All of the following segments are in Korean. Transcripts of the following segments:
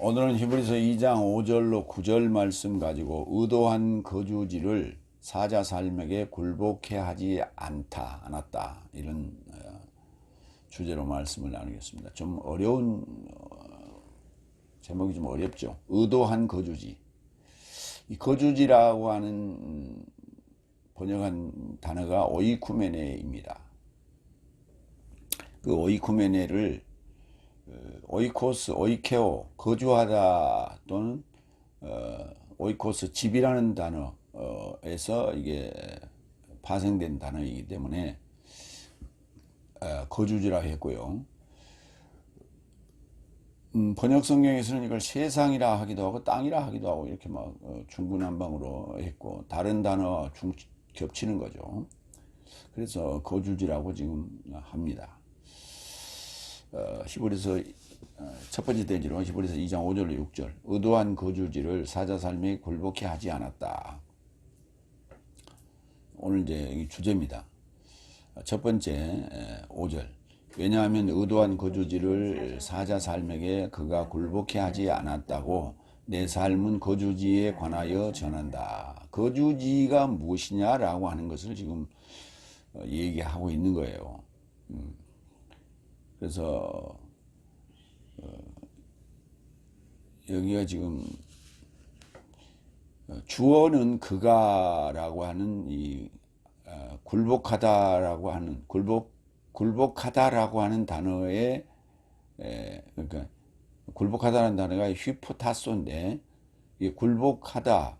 오늘은 히브리서 2장 5절로 9절 말씀 가지고 의도한 거주지를 사자살맥에 굴복해 하지 않았다 이런 주제로 말씀을 나누겠습니다. 좀 어려운 제목이 좀 어렵죠. 의도한 거주지. 이 거주지라고 하는 번역한 단어가 오이쿠메네입니다. 그 오이쿠메네를 오이코스, 오이케오, 거주하다 또는 오이코스, 집이라는 단어에서 이게 파생된 단어이기 때문에 거주지라 했고요. 번역 성경에서는 이걸 세상이라 하기도 하고 땅이라 하기도 하고 이렇게 막 중구난방으로 했고, 다른 단어 겹치는 거죠. 그래서 거주지라고 지금 합니다. 히브리서 첫 번째 대지로 히브리서 2장 5절로 6절 의도한 거주지를 사자살맥에 굴복해 하지 않았다. 오늘 이제 이 주제입니다. 첫 번째 5절 왜냐하면 의도한 거주지를 사자살맥에 그가 굴복해 하지 않았다고 내 삶은 거주지에 관하여 전한다. 거주지가 무엇이냐라고 하는 것을 지금 얘기하고 있는 거예요. 그래서 여기가 지금 주어는 그가라고 하는 이 굴복하다라고 하는 굴복하다라고 하는 단어에 그러니까 굴복하다라는 단어가 휘포타소인데 이 굴복하다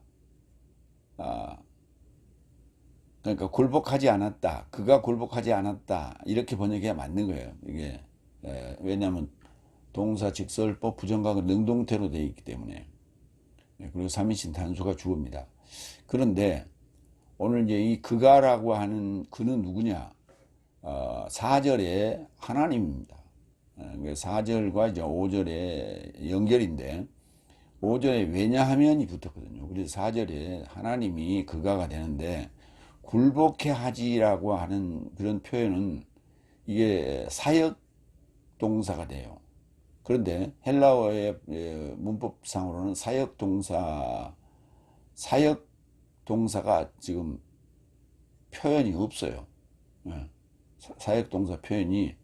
그러니까 굴복하지 않았다. 그가 굴복하지 않았다. 이렇게 번역해야 맞는 거예요. 이게 왜냐하면 동사 직설법 부정각은 능동태로 되어 있기 때문에. 그리고 3인칭 단수가 주어입니다. 그런데 오늘 이제 이 그가라고 하는 그는 누구냐? 4절에 하나님입니다. 4절과 이제 5절의 연결인데 5절에 왜냐하면이 붙었거든요. 그래서 4절에 하나님이 그가가 되는데 굴복해 하지라고 하는 그런 표현은 이게 사역 동사가 돼요. 그런데 헬라어의 문법상으로는 사역 동사가 지금 표현이 없어요. 사역 동사 표현이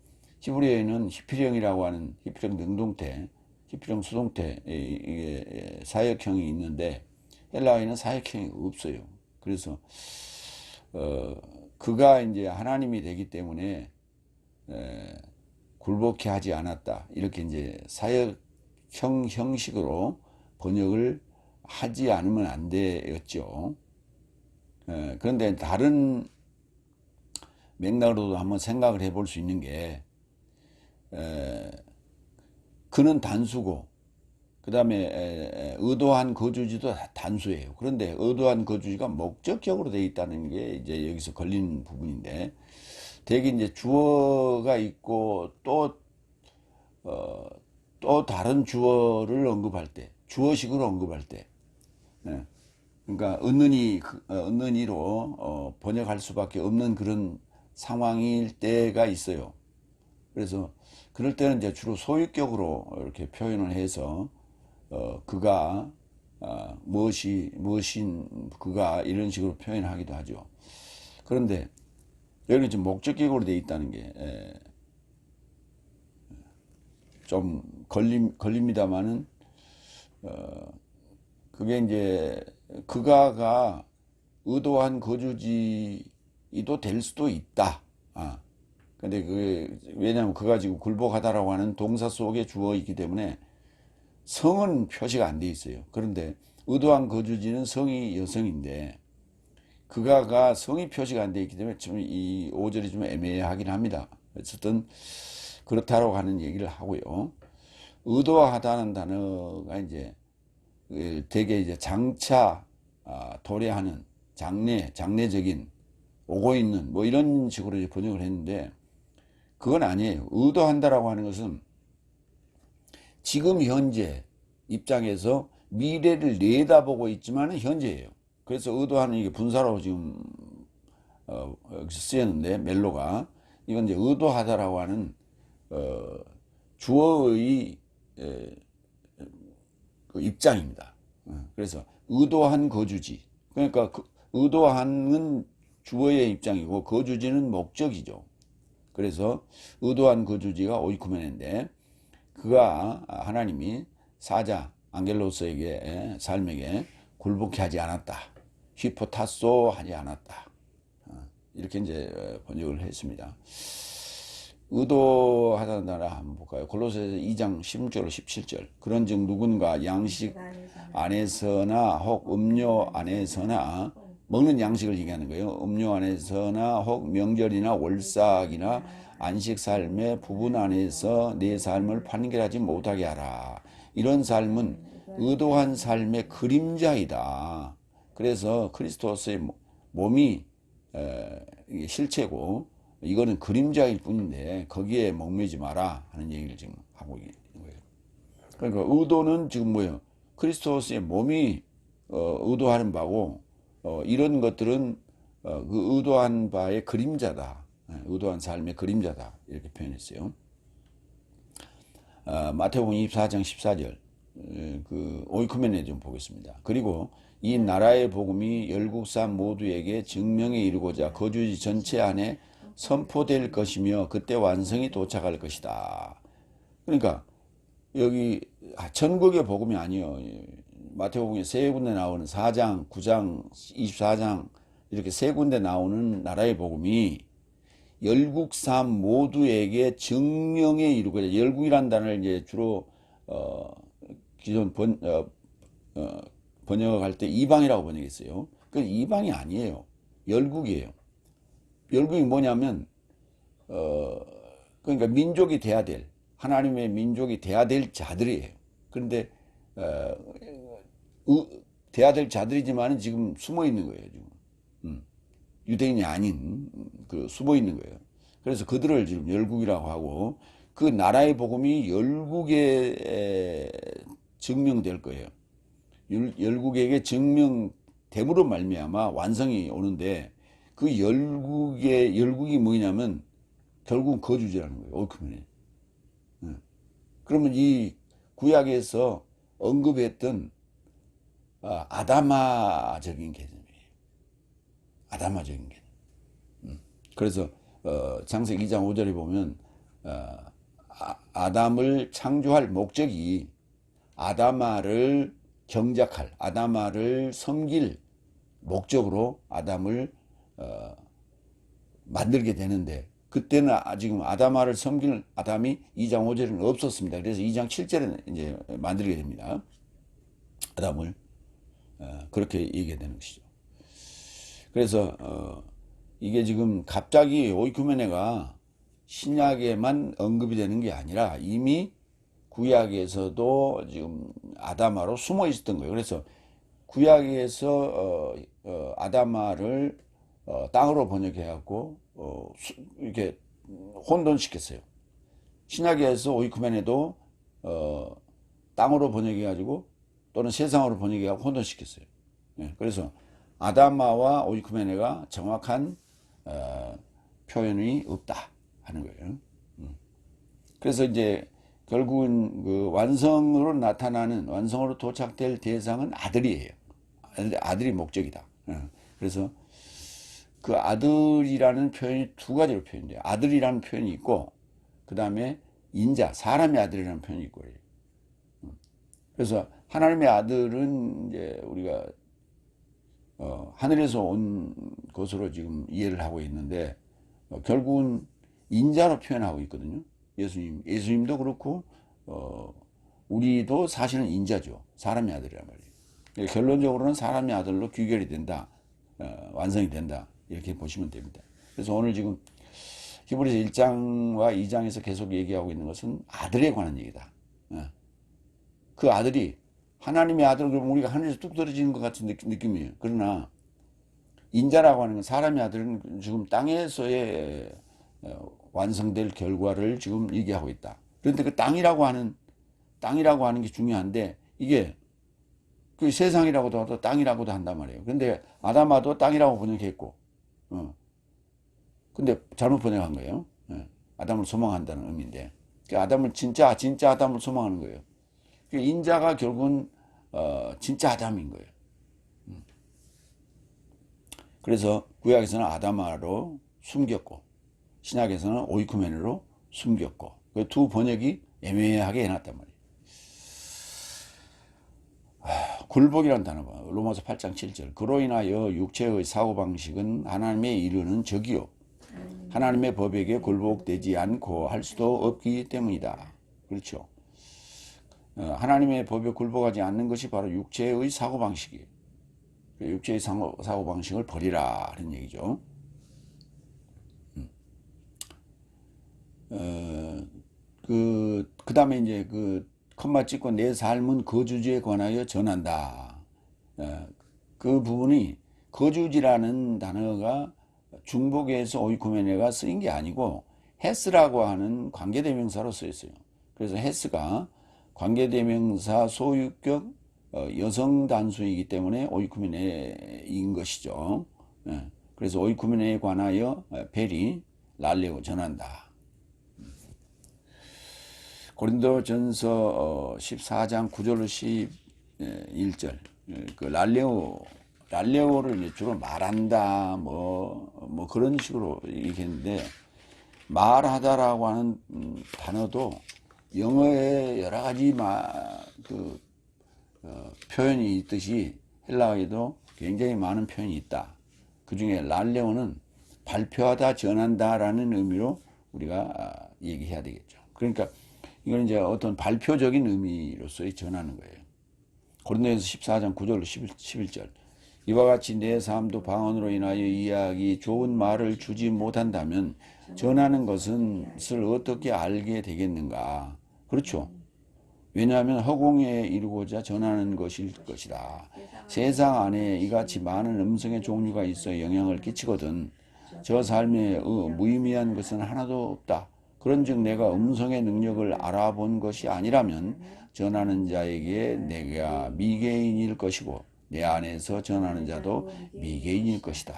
히브리어에는 히피령이라고 하는 히피령 능동태, 히피령 수동태 이게 사역형이 있는데 헬라어에는 사역형이 없어요. 그래서 그가 이제 하나님이 되기 때문에 굴복해 하지 않았다. 이렇게 이제 사역형 형식으로 번역을 하지 않으면 안 되었죠. 그런데 다른 맥락으로도 한번 생각을 해볼 수 있는 게 그는 단수고 그 다음에 의도한 거주지도 단수예요. 그런데 의도한 거주지가 목적격으로 되어 있다는 게 이제 여기서 걸린 부분인데 대개 이제 주어가 있고 또 다른 주어를 언급할 때 주어식으로 언급할 때 그러니까 은는이로 번역할 수밖에 없는 그런 상황일 때가 있어요. 그래서 그럴 때는 이제 주로 소유격으로 이렇게 표현을 해서 그가 무엇인 그가 이런 식으로 표현하기도 하죠. 그런데 여기는 지금 목적격으로 되어 있다는 게 좀 걸립니다만은 그게 이제 그가가 의도한 거주지도 될 수도 있다. 근데 그게 왜냐하면 그가 지금 굴복하다라고 하는 동사 속에 주어 있기 때문에 성은 표시가 안 돼 있어요. 그런데 의도한 거주지는 성이 여성인데 그가가 성이 표시가 안 돼 있기 때문에 좀 이 5절이 좀 애매하긴 합니다. 어쨌든 그렇다라고 하는 얘기를 하고요. 의도하다는 단어가 이제 되게 이제 장차 도래하는 장래적인 오고 있는 뭐 이런 식으로 이제 번역을 했는데 그건 아니에요. 의도한다라고 하는 것은 지금 현재 입장에서 미래를 내다보고 있지만 현재예요. 그래서 의도하는 이게 분사로 지금 쓰였는데 멜로가 이건 이제 의도하다라고 하는 주어의 그 입장입니다. 그래서 의도한 거주지. 그러니까 그 의도한은 주어의 입장이고 거주지는 목적이죠. 그래서 의도한 거주지가 오이쿠메네인데 그가 하나님이 사자 안겔로스에게 삶에게 굴복케 하지 않았다. 휘포타소 하지 않았다. 이렇게 이제 번역을 했습니다. 의도하다는 나라 한번 볼까요? 골로새서 2장 16절 17절. 그런즉 누군가 양식 안에서나 혹 음료 안에서나 먹는 양식을 얘기하는 거예요. 음료 안에서나 혹 명절이나 월삭이나 안식 삶의 부분 안에서 내 삶을 판결하지 못하게 하라. 이런 삶은 의도한 삶의 그림자이다. 그래서 그리스도스의 몸이 이게 실체고 이거는 그림자일 뿐인데 거기에 목매지 마라 하는 얘기를 지금 하고 있는 거예요. 그러니까 의도는 지금 뭐예요? 그리스도스의 몸이 의도하는 바고 이런 것들은 그 의도한 바의 그림자다. 의도한 삶의 그림자다. 이렇게 표현했어요. 마태복음 24장 14절 그 오이쿠메네 좀 보겠습니다. 그리고 이 나라의 복음이 열국산 모두에게 증명에 이르고자 거주지 전체 안에 선포될 것이며 그때 완성이 도착할 것이다. 그러니까 여기 전국의 복음이 아니요. 마태복음에 세 군데 나오는 4장, 9장, 24장 이렇게 세 군데 나오는 나라의 복음이 열국산 모두에게 증명에 이르고자. 열국이란 단어를 이제 주로 기존 번역할 때 이방이라고 번역했어요. 그 이방이 아니에요. 열국이에요. 열국이 뭐냐면 그러니까 민족이 돼야 될 하나님의 민족이 돼야 될 자들이에요. 그런데 돼야 될 자들이지만은 지금 숨어 있는 거예요. 지금 유대인이 아닌 그 숨어 있는 거예요. 그래서 그들을 지금 열국이라고 하고 그 나라의 복음이 열국에 증명될 거예요. 열국에게 증명됨으로 말미암아 완성이 오는데 그 열국이 뭐냐면 결국 거주지라는 거예요. 오이쿠메네. 그러면 이 구약에서 언급했던 아다마적인 개념이에요. 아다마적인 개념. 그래서 창세기 2장 5절에 보면 아담을 창조할 목적이 아다마를 경작할, 아다마를 섬길 목적으로 아담을 만들게 되는데 그때는 지금 아다마를 섬길 아담이 2장 5절에는 없었습니다. 그래서 2장 7절에 이제 만들게 됩니다. 아담을 그렇게 얘기되는 것이죠. 그래서 이게 지금 갑자기 오이쿠메네가 신약에만 언급이 되는 게 아니라 이미 구약에서도 지금 아다마로 숨어 있었던 거예요. 그래서 구약에서 아다마를 땅으로 번역해갖고 이렇게 혼돈시켰어요. 신약에서 오이쿠메네도 땅으로 번역해가지고 또는 세상으로 번역해갖고 혼돈시켰어요. 그래서 아다마와 오이쿠메네가 정확한 표현이 없다 하는 거예요. 그래서 이제 결국은 그 완성으로 나타나는 완성으로 도착될 대상은 아들이에요. 아들이 목적이다. 그래서 그 아들이라는 표현이 두 가지로 표현돼요. 아들이라는 표현이 있고 그 다음에 인자, 사람의 아들이라는 표현이 있고 그래요. 그래서 하나님의 아들은 이제 우리가 하늘에서 온 것으로 지금 이해를 하고 있는데 결국은 인자로 표현하고 있거든요. 예수님도 그렇고 우리도 사실은 인자죠. 사람의 아들이란 말이에요. 결론적으로는 사람의 아들로 귀결이 된다. 완성이 된다. 이렇게 보시면 됩니다. 그래서 오늘 지금 히브리서 1장과 2장에서 계속 얘기하고 있는 것은 아들에 관한 얘기다. 그 아들이 하나님의 아들, 그러면 우리가 하늘에서 뚝 떨어지는 것 같은 느낌이에요. 그러나 인자라고 하는 건 사람의 아들은 지금 땅에서의 완성될 결과를 지금 얘기하고 있다. 그런데 그 땅이라고 하는 게 중요한데 이게 그 세상이라고도 하고 땅이라고도 한단 말이에요. 그런데 아담아도 땅이라고 번역했고, 근데 잘못 번역한 거예요. 아담을 소망한다는 의미인데, 아담을 진짜 아담을 소망하는 거예요. 인자가 결국은 진짜 아담인 거예요. 그래서 구약에서는 아담아로 숨겼고 신약에서는 오이쿠메네로 숨겼고 그 두 번역이 애매하게 해놨단 말이에요. 굴복이라는 단어가 로마서 8장 7절 그로 인하여 육체의 사고방식은 하나님의 이르는 적이요 하나님의 법에게 굴복되지 않고 할 수도 없기 때문이다. 그렇죠. 하나님의 법에 굴복하지 않는 것이 바로 육체의 사고방식이에요. 육체의 사고방식을 버리라 하는 얘기죠. 그 다음에 이제 컴마 찍고 내 삶은 거주지에 관하여 전한다. 그 부분이 거주지라는 단어가 중복에서 오이코메네가 쓰인 게 아니고 헤스라고 하는 관계대명사로 쓰였어요. 그래서 헤스가 관계대명사 소유격 여성 단수이기 때문에 오이쿠메네인 것이죠. 그래서 오이쿠메네에 관하여 베리 랄레오 전한다. 고린도전서 14장 9절로 11절 그 랄레오를 주로 말한다 뭐 그런 식으로 얘기했는데 말하다라고 하는 단어도 영어에 여러 가지 표현이 있듯이 헬라어에도 굉장히 많은 표현이 있다. 그 중에 랄레오는 발표하다, 전한다라는 의미로 우리가 얘기해야 되겠죠. 그러니까 이건 이제 어떤 발표적인 의미로서의 전하는 거예요. 고린도전서 14장 9절로 11절 이와 같이 내 삶도 방언으로 인하여 이해하기 좋은 말을 주지 못한다면 전하는 것을 어떻게 알게 되겠는가. 그렇죠. 왜냐하면 허공에 이루고자 전하는 것일 것이다. 세상 안에 이같이 많은 음성의 종류가 있어 영향을 끼치거든 저 삶에 무의미한 것은 하나도 없다. 그런즉 내가 음성의 능력을 알아본 것이 아니라면 전하는 자에게 내가 미개인일 것이고 내 안에서 전하는 자도 미개인일 것이다.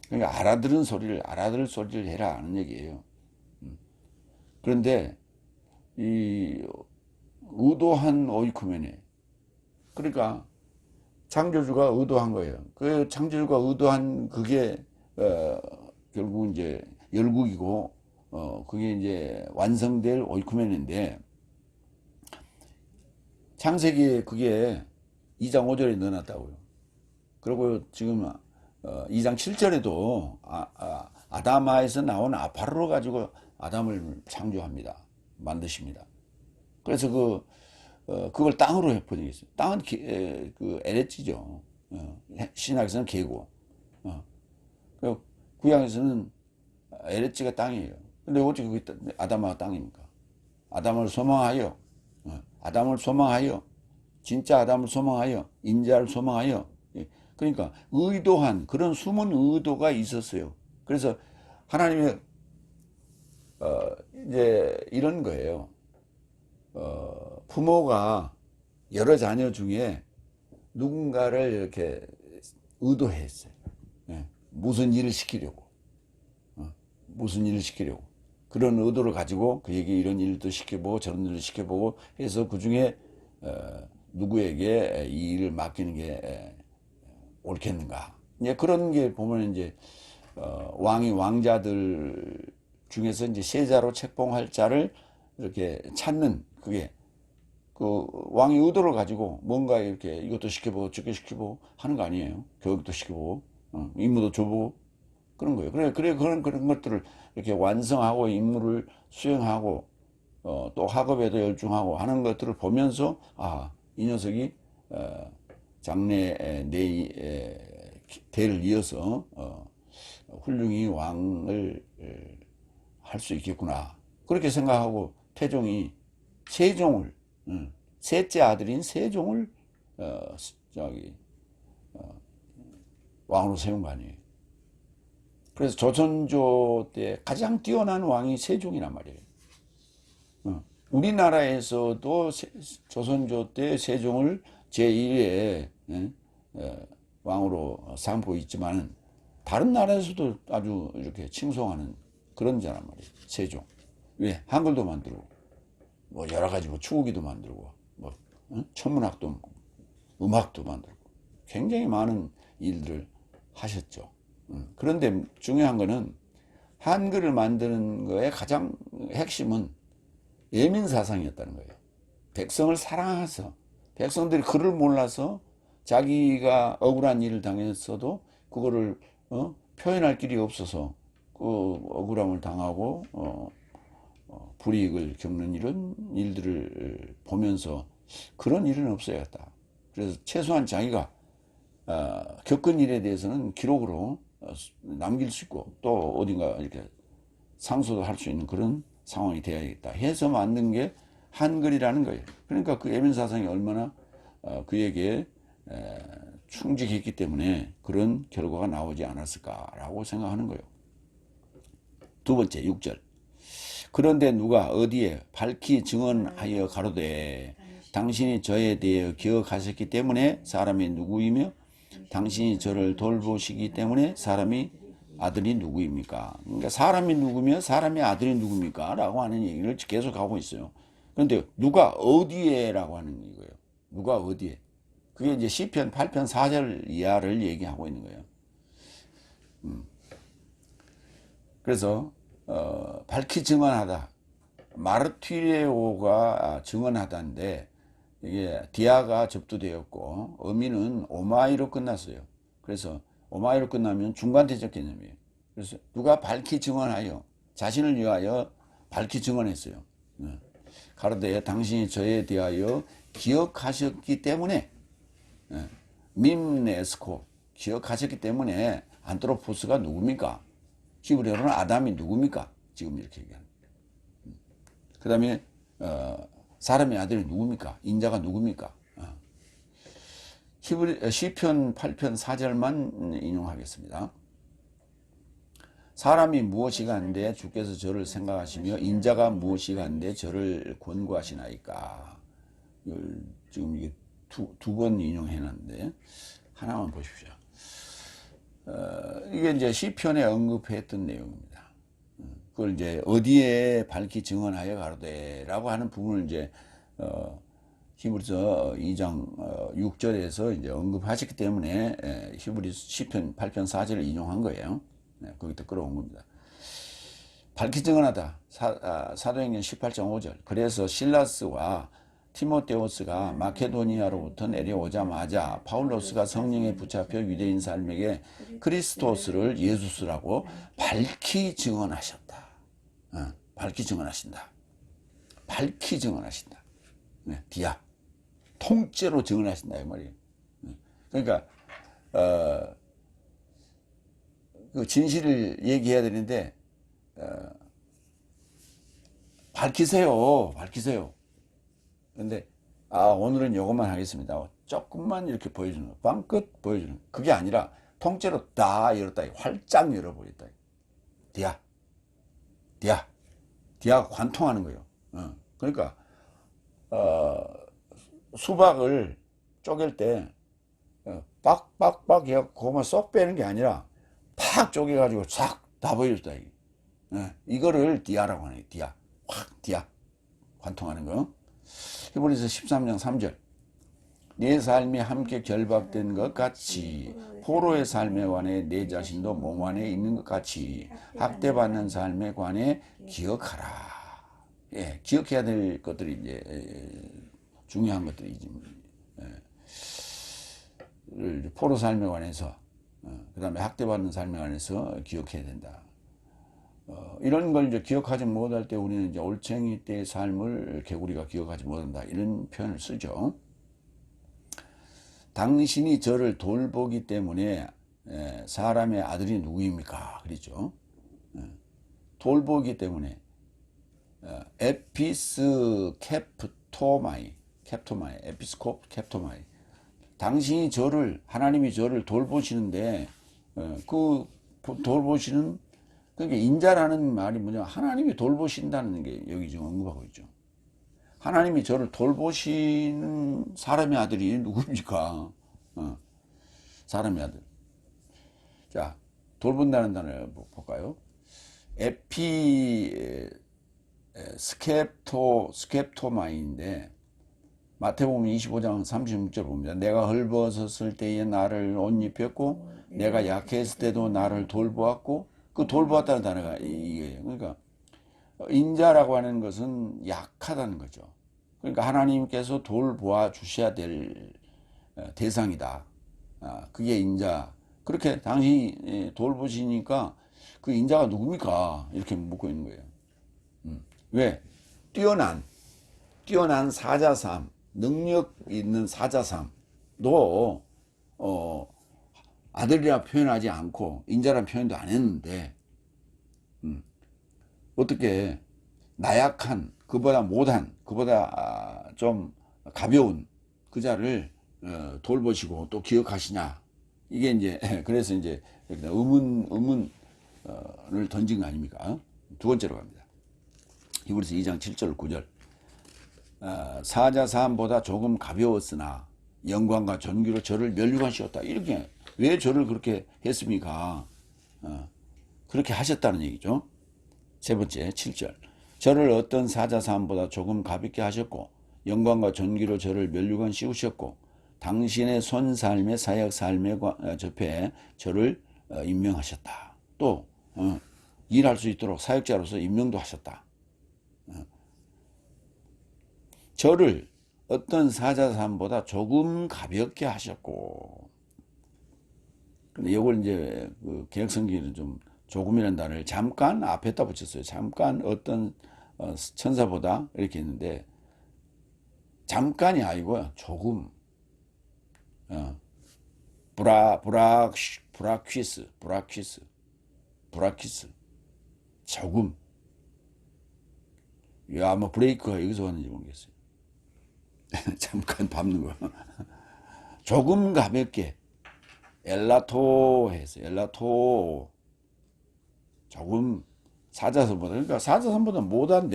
그러니까 알아들을 소리를 해라 하는 얘기예요. 그런데 이 의도한 오이쿠메네 그러니까 창조주가 의도한 거예요. 그 창조주가 의도한 그게 결국 이제 열국이고 그게 이제 완성될 오이쿠메네인데 창세기에 그게 2장 5절에 넣어놨다고요. 그리고 지금 2장 7절에도 아담아에서 나온 아파르로 가지고 아담을 창조합니다. 만드십니다. 그래서 그걸 땅으로 번역했어요. 땅은 그 에레치죠. 신약에서는 개고, 구약에서는 에레치가 땅이에요. 근데 어떻게 그게 아담아가 땅입니까? 아담을 소망하여, 진짜 아담을 소망하여, 인자를 소망하여. 그러니까 의도한 그런 숨은 의도가 있었어요. 그래서 하나님의 이제 이런 거예요. 부모가 여러 자녀 중에 누군가를 이렇게 의도했어요. 무슨 일을 시키려고. 그런 의도를 가지고 그에게 이런 일도 시켜보고 저런 일도 시켜보고 해서 그 중에 누구에게 이 일을 맡기는 게 옳겠는가. 이제 그런 게 보면 이제 왕자들 중에서 이제 세자로 책봉할 자를 이렇게 찾는 그게 그 왕의 의도를 가지고 뭔가 이렇게 이것도 시켜보고 저것도 시켜보고 하는 거 아니에요. 교육도 시켜보고 임무도 줘보고 그런 거예요. 그래 그런 것들을 이렇게 완성하고 임무를 수행하고 또 학업에도 열중하고 하는 것들을 보면서 이 녀석이 장래 대를 이어서 훌륭히 왕을 할 수 있겠구나. 그렇게 생각하고 태종이 세종을 셋째 아들인 세종을 왕으로 세운 거 아니에요. 그래서 조선조 때 가장 뛰어난 왕이 세종이란 말이에요. 우리나라에서도 조선조 때 세종을 제1의 왕으로 삼고 있지만 다른 나라에서도 아주 이렇게 칭송하는 그런 자란 말이에요. 세종. 왜? 한글도 만들고 뭐 여러 가지 뭐 추구기도 만들고 뭐 천문학도 음악도 만들고 굉장히 많은 일들을 하셨죠. 그런데 중요한 거는 한글을 만드는 거의 가장 핵심은 예민사상이었다는 거예요. 백성을 사랑해서, 백성들이 글을 몰라서 자기가 억울한 일을 당했어도 그거를 표현할 길이 없어서 그 억울함을 당하고 불이익을 겪는 이런 일들을 보면서 그런 일은 없어야겠다. 그래서 최소한 자기가 겪은 일에 대해서는 기록으로 남길 수 있고 또 어딘가 이렇게 상소도 할 수 있는 그런 상황이 되어야겠다 해서 만든 게 한글이라는 거예요. 그러니까 그 예민사상이 얼마나 그에게 충직했기 때문에 그런 결과가 나오지 않았을까라고 생각하는 거예요. 두 번째 6절. 그런데 누가 어디에 밝히 증언하여 가로되 당신이 저에 대해 기억하셨기 때문에 사람이 누구이며 당신이 저를 돌보시기 때문에 사람이 아들이 누구입니까? 그러니까 사람이 누구며 사람의 아들이 누굽니까? 라고 하는 얘기를 계속 하고 있어요. 그런데 누가 어디에 라고 하는 이거예요. 누가 어디에. 그게 이제 시편 8편 4절 이하를 얘기하고 있는 거예요. 그래서 밝히 증언하다. 마르티레오가 증언하다인데 이게 디아가 접두되었고 의미는 오마이로 끝났어요. 그래서 오마이로 끝나면 중간대적 개념이에요. 그래서 누가 밝히 증언하여 자신을 위하여 밝히 증언했어요. 가로되 당신이 저에 대하여 기억하셨기 때문에 밈네스코 기억하셨기 때문에 안트로포스가 누굽니까? 히브리어로는 아담이 누굽니까? 지금 이렇게 얘기합니다. 그 다음에 사람의 아들이 누굽니까? 인자가 누굽니까? 시편 8편 4절만 인용하겠습니다. 사람이 무엇이가 한데 주께서 저를 생각하시며 인자가 무엇이가 한데 저를 권고하시나이까. 지금 이게 두 번 인용해놨는데 하나만 보십시오. 이게 이제 시편에 언급했던 내용입니다. 그걸 이제 어디에 밝히 증언하여 가로되라고 하는 부분을 이제 히브리서 2장 6절에서 이제 언급하셨기 때문에 히브리 시편 8편 4절을 인용한 거예요. 거기다 끌어온 겁니다. 밝히 증언하다. 사도행전 18장 5절. 그래서 실라스와 티모테오스가 마케도니아로부터 내려오자마자 파울로스가 성령에 붙잡혀 유대인 삶에게 크리스토스를 예수스라고 밝히 증언하셨다. 밝히 증언하신다. 밝히 증언하신다. 디아. 통째로 증언하신다 이 말이에요. 그러니까 그 진실을 얘기해야 되는데 밝히세요. 밝히세요. 근데 오늘은 이것만 하겠습니다. 조금만 이렇게 보여주는 거. 빵끝 보여주는 거. 그게 아니라 통째로 다 열었다. 활짝 열어버렸다. 디아. 디아가 관통하는 거예요. 그러니까 수박을 쪼갤 때 빡빡빡 해갖고 그것만 쏙 빼는 게 아니라 팍 쪼개가지고 싹 다 보여줬다. 이거를 디아라고 하네. 디아. 확 디아. 관통하는 거. 히브리서 13장 3절. 내 삶이 함께 결박된 것 같이 포로의 삶에 관해 내 자신도 몸 안에 있는 것 같이 학대받는 삶에 관해 기억하라. 기억해야 될 것들이 이제 중요한 것들이지. 포로 삶에 관해서 그 다음에 학대받는 삶에 관해서 기억해야 된다. 이런 걸 이제 기억하지 못할 때 우리는 이제 올챙이 때의 삶을 개구리가 기억하지 못한다. 이런 표현을 쓰죠. 당신이 저를 돌보기 때문에 사람의 아들이 누구입니까? 그랬죠. 돌보기 때문에 에피스 캡토마이, 에피스콥 캡토마이. 당신이 저를 하나님이 저를 돌보시는데 그 돌보시는 그러니까 인자라는 말이 뭐냐 하나님이 돌보신다는 게 여기 지금 언급하고 있죠. 하나님이 저를 돌보시는 사람의 아들이 누굽니까? 사람의 아들. 자, 돌본다는 단어를 볼까요? 스캡토마인데 마태복음 25장 36절 봅니다. 내가 헐벗었을 때에 나를 옷 입혔고 내가 약했을 때도 나를 돌보았고 그 돌보았다는 단어가 이거예요. 그러니까 인자라고 하는 것은 약하다는 거죠. 그러니까 하나님께서 돌보아 주셔야 될 대상이다. 그게 인자. 그렇게 당신이 돌보시니까 그 인자가 누굽니까? 이렇게 묻고 있는 거예요. 왜? 뛰어난 사자삼, 능력 있는 사자삼도 아들이라 표현하지 않고 인자란 표현도 안 했는데 어떻게 나약한 그보다 못한 그보다 좀 가벼운 그 자를 돌보시고 또 기억하시냐 이게 이제 그래서 이제 의문을 던진 거 아닙니까? 두 번째로 갑니다. 히브리서 2장 7절 9절 사자 사함보다 조금 가벼웠으나 영광과 존귀로 저를 면류관시었다. 이렇게 왜 저를 그렇게 했습니까? 그렇게 하셨다는 얘기죠. 세 번째 7절 저를 어떤 사자 사함보다 조금 가볍게 하셨고 영광과 존귀로 저를 면류관 씌우셨고 당신의 손 삶의 사역 삶에 접해 저를 임명하셨다. 또 일할 수 있도록 사역자로서 임명도 하셨다. 저를 어떤 사자삼보다 조금 가볍게 하셨고, 근데 이걸 이제 그 개혁성경에는 좀 조금이라는 단어를 잠깐 앞에다 붙였어요. 잠깐 어떤 천사보다 이렇게 했는데 잠깐이 아니고요. 조금 브라퀴스 조금. 왜 아마 브레이크가 여기서 왔는지 모르겠어요. 잠깐 밟는 거. 조금 가볍게 엘라토 해서 엘라토 조금 사자성보다 그러니까 사자성보다 못한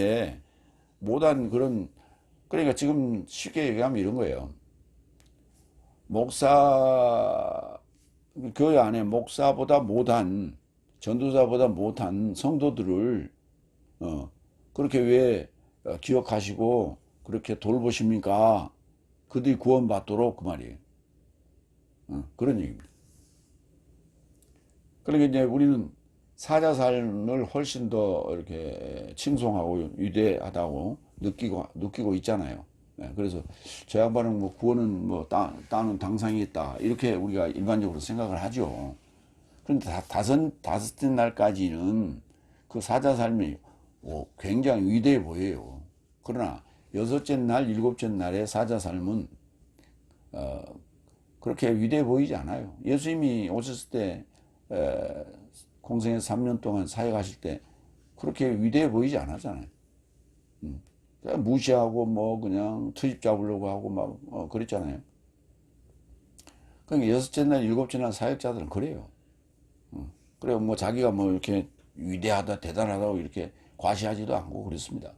그런 그러니까 지금 쉽게 얘기하면 이런 거예요. 목사 교회 안에 목사보다 못한 전도사보다 못한 성도들을 그렇게 왜 기억하시고 그렇게 돌보십니까? 그들이 구원받도록 그 말이에요. 그런 얘기입니다. 그러니까 이제 우리는 사자 삶을 훨씬 더 이렇게 칭송하고 위대하다고 느끼고 있잖아요. 그래서 저 양반은 뭐 구원은 뭐 따는 당상이 있다. 이렇게 우리가 일반적으로 생각을 하죠. 그런데 다섯째 날까지는 그 사자 삶이 굉장히 위대해 보여요. 그러나 여섯째 날, 일곱째 날의 사자 삶은 그렇게 위대해 보이지 않아요. 예수님이 오셨을 때 공생에서 3년 동안 사역하실 때 그렇게 위대해 보이지 않았잖아요. 그냥 무시하고 뭐 그냥 트집 잡으려고 하고 막 그랬잖아요. 그러니까 여섯째 날, 일곱째 날 사역자들은 그래요. 그래요. 뭐 자기가 뭐 이렇게 위대하다, 대단하다고 이렇게 과시하지도 않고 그렇습니다.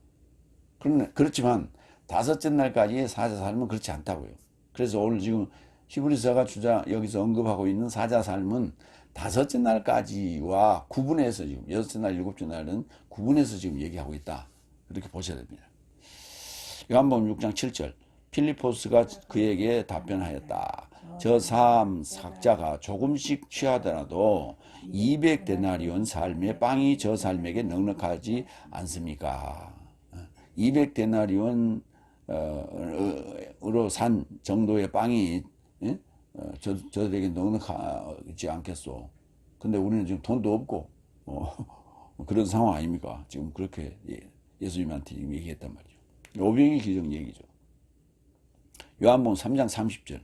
그렇지만 다섯째 날까지의 사자 삶은 그렇지 않다고요. 그래서 오늘 지금 히브리서가 여기서 언급하고 있는 사자 삶은 다섯째 날까지와 구분해서 지금 여섯째 날, 일곱째 날은 구분해서 지금 얘기하고 있다. 이렇게 보셔야 됩니다. 요한복음 6장 7절 필리포스가 그에게 답변하였다. 저 사자가 조금씩 취하더라도 200데나리온 삶의 빵이 저 삶에게 넉넉하지 않습니까? 200데나리온으로 산 정도의 빵이 저들에게 넉넉하지 않겠소. 근데 우리는 지금 돈도 없고 그런 상황 아닙니까? 지금 그렇게 예수님한테 얘기했단 말이죠. 오병이 기적 얘기죠. 요한복음 3장 30절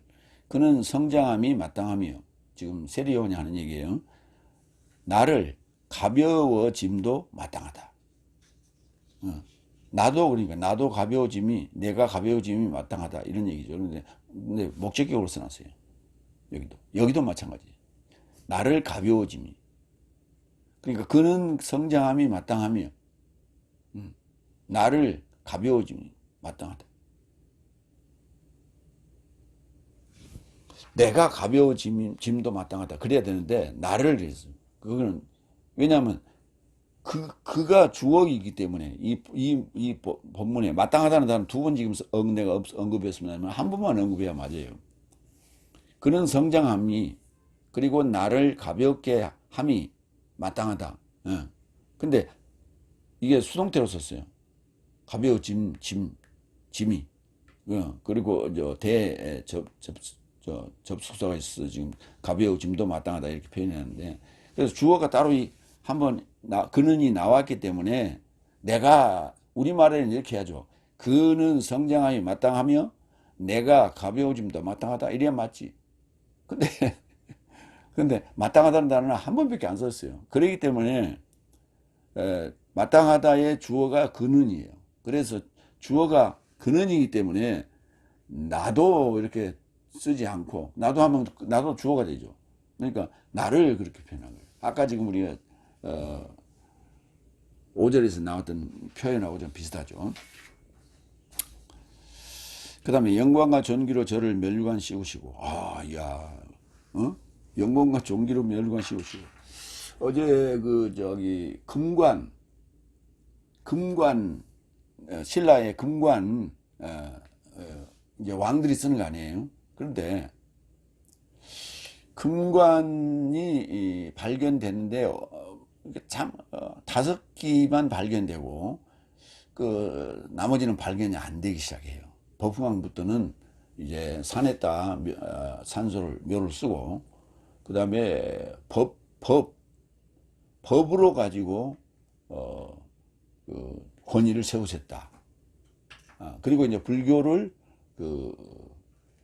그는 성장함이 마땅하며 지금 세리온이 하는 얘기예요. 나를 가벼워짐도 마땅하다. 나도 가벼워짐이 내가 가벼워짐이 마땅하다 이런 얘기죠. 근데 목적격으로 써놨어요. 여기도 마찬가지. 나를 가벼워짐이 그러니까 그는 성장함이 마땅하며 나를 가벼워짐이 마땅하다. 내가 가벼워짐도 마땅하다. 그래야 되는데 나를 그래서 그거는 왜냐하면 그가 주어이기 때문에 이 본문에 마땅하다는 단어 두 번 지금 내가 언급했습니다만 한 번만 언급해야 맞아요. 그는 성장함이 그리고 나를 가볍게 함이 마땅하다. 예. 근데 이게 수동태로 썼어요. 짐이. 그리고 접속사가 있어 지금 가벼워짐도 마땅하다 이렇게 표현했는데 그래서 주어가 따로 한번 그는이 나왔기 때문에 내가 우리말에는 이렇게 하죠. 그는 성장함이 마땅하며 내가 가벼워짐도 마땅하다 이래야 맞지. 근데 근데 마땅하다는 단어는 한 번밖에 안 썼어요. 그렇기 때문에 마땅하다의 주어가 그는이에요. 그래서 주어가 그는이기 때문에 나도 이렇게 쓰지 않고 나도 하면 나도 주어가 되죠. 그러니까 나를 그렇게 표현한 거예요. 아까 지금 우리가 5절에서 나왔던 표현하고 좀 비슷하죠. 그 다음에 영광과 존귀로 저를 멸류관 씌우시고 영광과 존귀로 멸류관 씌우시고 어제 금관 신라의 금관 이제 왕들이 쓰는 거 아니에요. 그런데 금관이 발견됐는데 참 5기만 발견되고 그 나머지는 발견이 안 되기 시작해요. 법흥왕부터는 이제 산에다 산소를 묘를 쓰고 그 다음에 법으로 가지고 그 권위를 세우셨다. 그리고 이제 불교를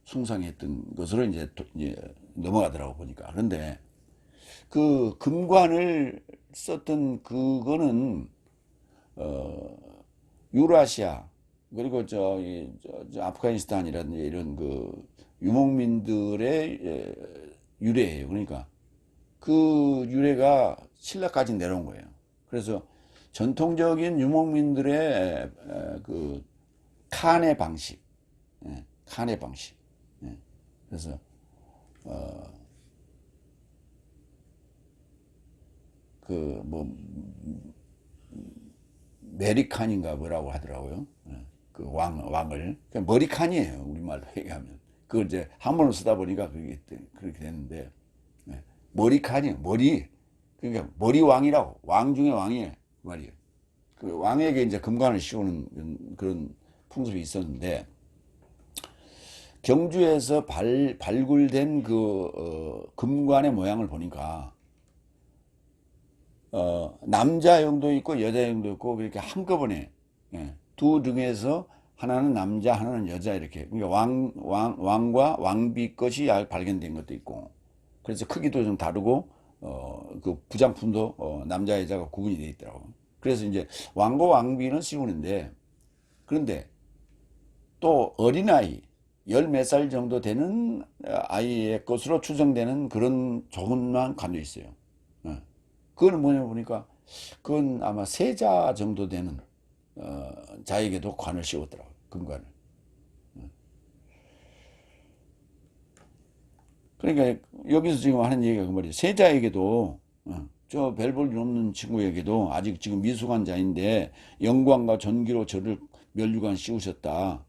숭상했던 것으로 이제 넘어가더라고 보니까. 그런데 그 금관을 썼던 그거는 유라시아 그리고 아프가니스탄이라든지 이런 그 유목민들의 유래예요. 그러니까 그 유래가 신라까지 내려온 거예요. 그래서 전통적인 유목민들의 그 칸의 방식, 칸의 방식. 그래서 그 뭐 메리칸인가 뭐라고 하더라고요. 그 왕을 머리칸이에요. 우리말로 얘기하면 그걸 이제 한문으로 쓰다 보니까 그게 그렇게 됐는데 머리칸이에요. 그러니까 머리 왕이라고 왕 중에 왕이에요. 그 말이에요. 그 왕에게 이제 금관을 씌우는 그런 풍습이 있었는데 경주에서 발굴된 금관의 모양을 보니까 남자형도 있고 여자형도 있고 이렇게 한꺼번에 두 등에서 하나는 남자 하나는 여자 이렇게 그러니까 왕과 왕비 것이 발견된 것도 있고 그래서 크기도 좀 다르고 그 부장품도 남자 여자가 구분이 되어 있더라고. 그래서 이제 왕과 왕비는 씌우는데 그런데 또 어린아이 열 몇 살 정도 되는 아이의 것으로 추정되는 그런 조금만 관도 있어요. 그거는 뭐냐 보니까 그건 아마 세자 정도 되는 자에게도 관을 씌웠더라고요. 금관을. 그러니까 여기서 지금 하는 얘기가 그 말이에요. 세자에게도 저 별 볼 일 없는 친구에게도 아직 지금 미숙한자인데 영광과 존귀로 저를 멸류관 씌우셨다.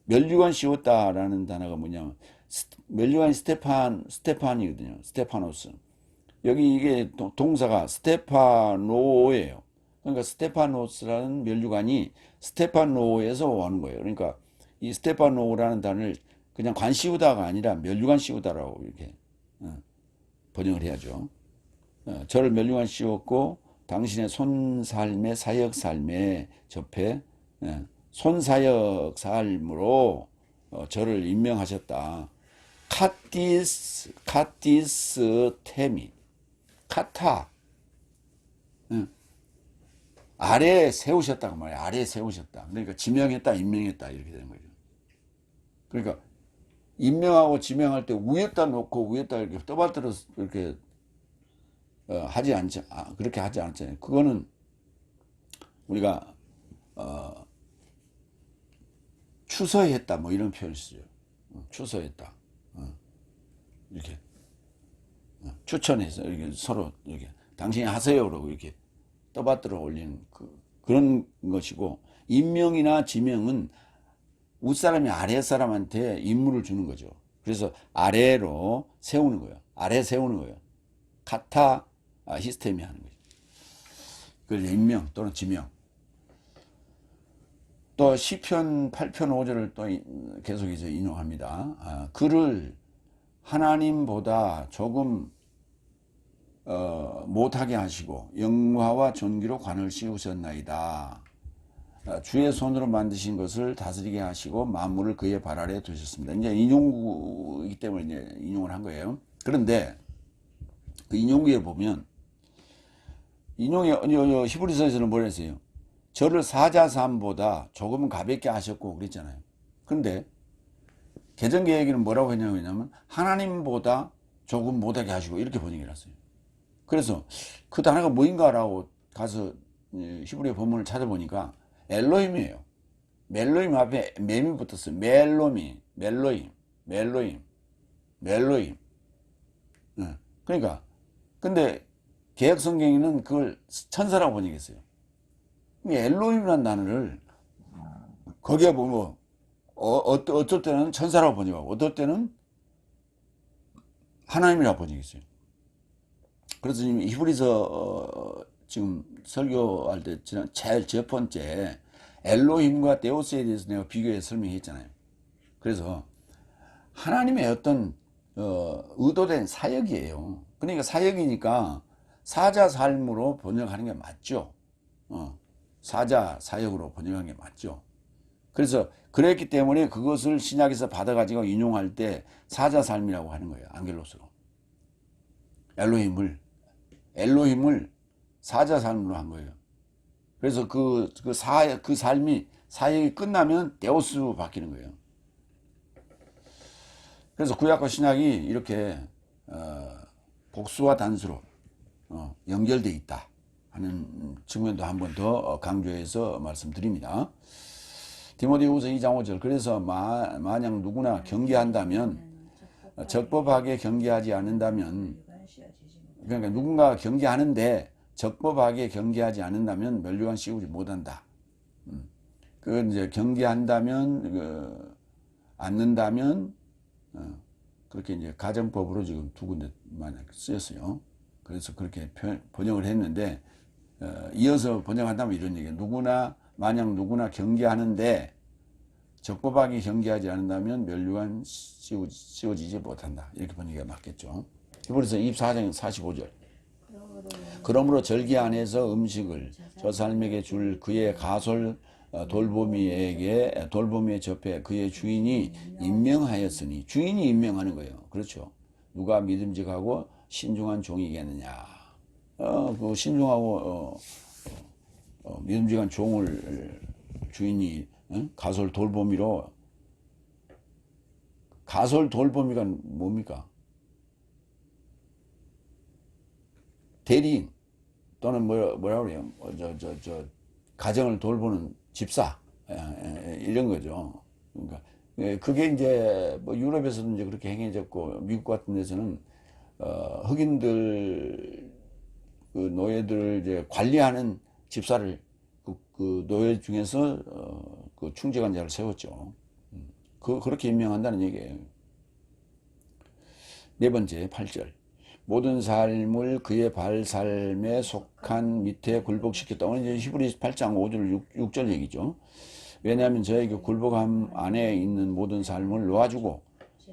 멸류관 씌웠다라는 단어가 뭐냐면 멸류관이 스테판이거든요. 스테파노스. 여기 이게 동사가 스테파노예요. 그러니까 스테파노스라는 멸류관이 스테파노에서 오는 거예요. 그러니까 이 스테파노라는 단어를 그냥 관 씌우다가 아니라 멸류관 씌우다라고 이렇게 번역을 해야죠. 저를 멸류관 씌웠고 당신의 손살매 사역살매 접해 손사역 삶으로 저를 임명하셨다. 카티스 테미 카타 아래에 세우셨다고 말이야. 아래에 세우셨다. 그러니까 지명했다, 임명했다 이렇게 되는 거죠. 그러니까 임명하고 지명할 때 위에다 놓고 위에다 이렇게 떠받들어 이렇게 하지 않지, 그렇게 하지 않잖아요. 그거는 우리가 추서했다 뭐 이런 표현을 쓰죠. 추서했다. 이렇게 추천해서 이렇게 서로 이렇게 당신이 하세요 그러고 이렇게 떠받들어 올리는 그런 것이고, 임명이나 지명은 윗사람이 아랫사람한테 임무를 주는 거죠. 그래서 아래로 세우는 거예요. 아래 세우는 거예요. 카타 히스테미 하는 거죠. 그래서 임명 또는 지명. 또 시편 8편 5절을 또 계속해서 인용합니다. 그를 하나님보다 조금 못하게 하시고 영화와 존귀로 관을 씌우셨나이다. 주의 손으로 만드신 것을 다스리게 하시고 만물을 그의 발 아래에 두셨습니다. 이제 인용구이기 때문에 이제 인용을 한 거예요. 그런데 그 인용구에 보면 히브리서에서는 뭐라 했어요? 저를 사자삼보다 조금은 가볍게 하셨고 그랬잖아요. 그런데 개정개혁에는 뭐라고 했냐면 하나님보다 조금 못하게 하시고 이렇게 번역해 놨어요. 그래서 그 단어가 뭐인가라고 가서 히브리 본문을 찾아보니까 엘로힘이에요. 멜로힘 앞에 맴이 붙었어요. 멜로힘. 그러니까 근데 개혁 성경에는 그걸 천사라고 번역했어요. 엘로힘이라는 단어를 거기에 보면 어떨 때는 천사라고 번역하고 어떨 때는 하나님이라고 번역했어요. 그래서 지금 히브리서 지금 설교할 때 제일 첫 번째 엘로힘과 데오스에 대해서 내가 비교해서 설명했잖아요. 그래서 하나님의 어떤 의도된 사역이에요. 그러니까 사역이니까 사자 삶으로 번역하는 게 맞죠. 사자 사역으로 번역하는 게 맞죠. 그래서 그랬기 때문에 그것을 신약에서 받아가지고 인용할 때 사자 삶이라고 하는 거예요. 안겔로스로. 엘로힘을 사자 삶으로 한 거예요. 그래서 그 삶이 사역이 끝나면 데오스로 바뀌는 거예요. 그래서 구약과 신약이 이렇게 복수와 단수로 연결되어 있다 하는 측면도 한 번 더 강조해서 말씀드립니다. 디모데후서 2장 5절. 그래서 만약 누구나 경계한다면, 적법하게 경계하지 않는다면, 그러니까 누군가 경계하는데 적법하게 경계하지 않는다면 멸류관 씌우지 못한다. 그 이제 경계한다면, 않는다면, 그렇게 이제 가정법으로 지금 두 군데 만약 쓰였어요. 그래서 그렇게 번역을 했는데, 이어서 번역한다면 이런 얘기예요. 만약 누구나 경계하는데 적법하게 경계하지 않는다면 멸류관 씌워지지 못한다. 이렇게 번역이 맞겠죠. 히브리서 24장 45절. 그러므로 절기 안에서 음식을 저 사람에게 줄 그의 가솔 돌보미에 접해 그의 주인이 임명하였으니, 주인이 임명하는 거예요. 그렇죠. 누가 믿음직하고 신중한 종이겠느냐. 그 신중하고 믿음직한 종을 주인이 가솔 돌보미로. 가솔 돌보미가 뭡니까? 대리인 또는 뭐라 그래요? 가정을 돌보는 집사 이런 거죠. 그러니까 그게 이제 뭐 유럽에서도 이제 그렇게 행해졌고 미국 같은 데서는 흑인들 그 노예들을 이제 관리하는 집사를 그 노예 중에서 그 충직한 자를 세웠죠. 그렇게 임명한다는 얘기예요. 네 번째 8절. 모든 삶을 그의 발삶에 속한 밑에 굴복시켰다. 오늘 이제 히브리 8장 5절 6절 얘기죠. 왜냐하면 저에게 굴복함 안에 있는 모든 삶을 놓아주고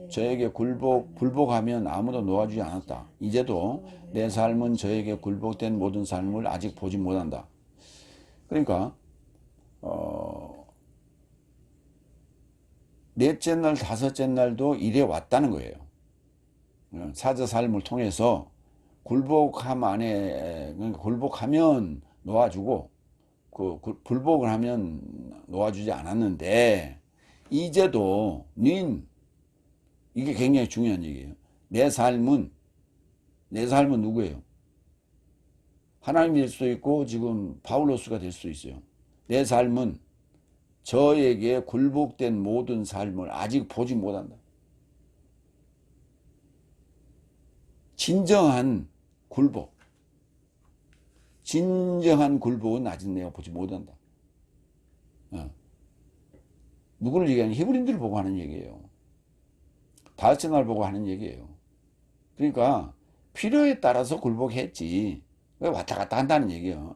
저에게 불복하면 아무도 놓아주지 않았다. 이제도 내 삶은 저에게 굴복된 모든 삶을 아직 보지 못한다. 그러니까 넷째 날 다섯째 날도 이래 왔다는 거예요. 사자 삶을 통해서 굴복함 안에, 그러니까 굴복하면 놓아주고 불복을 하면 놓아주지 않았는데 이제도 이게 굉장히 중요한 얘기예요. 내 삶은 누구예요? 하나님이 될 수도 있고 지금 바울로스가 될 수도 있어요. 내 삶은 저에게 굴복된 모든 삶을 아직 보지 못한다. 진정한 굴복. 진정한 굴복은 아직 내가 보지 못한다. 누구를 얘기하는 히브리인들을 보고 하는 얘기예요. 다윗을 보고 하는 얘기예요. 그러니까 필요에 따라서 굴복했지. 왔다 갔다 한다는 얘기예요.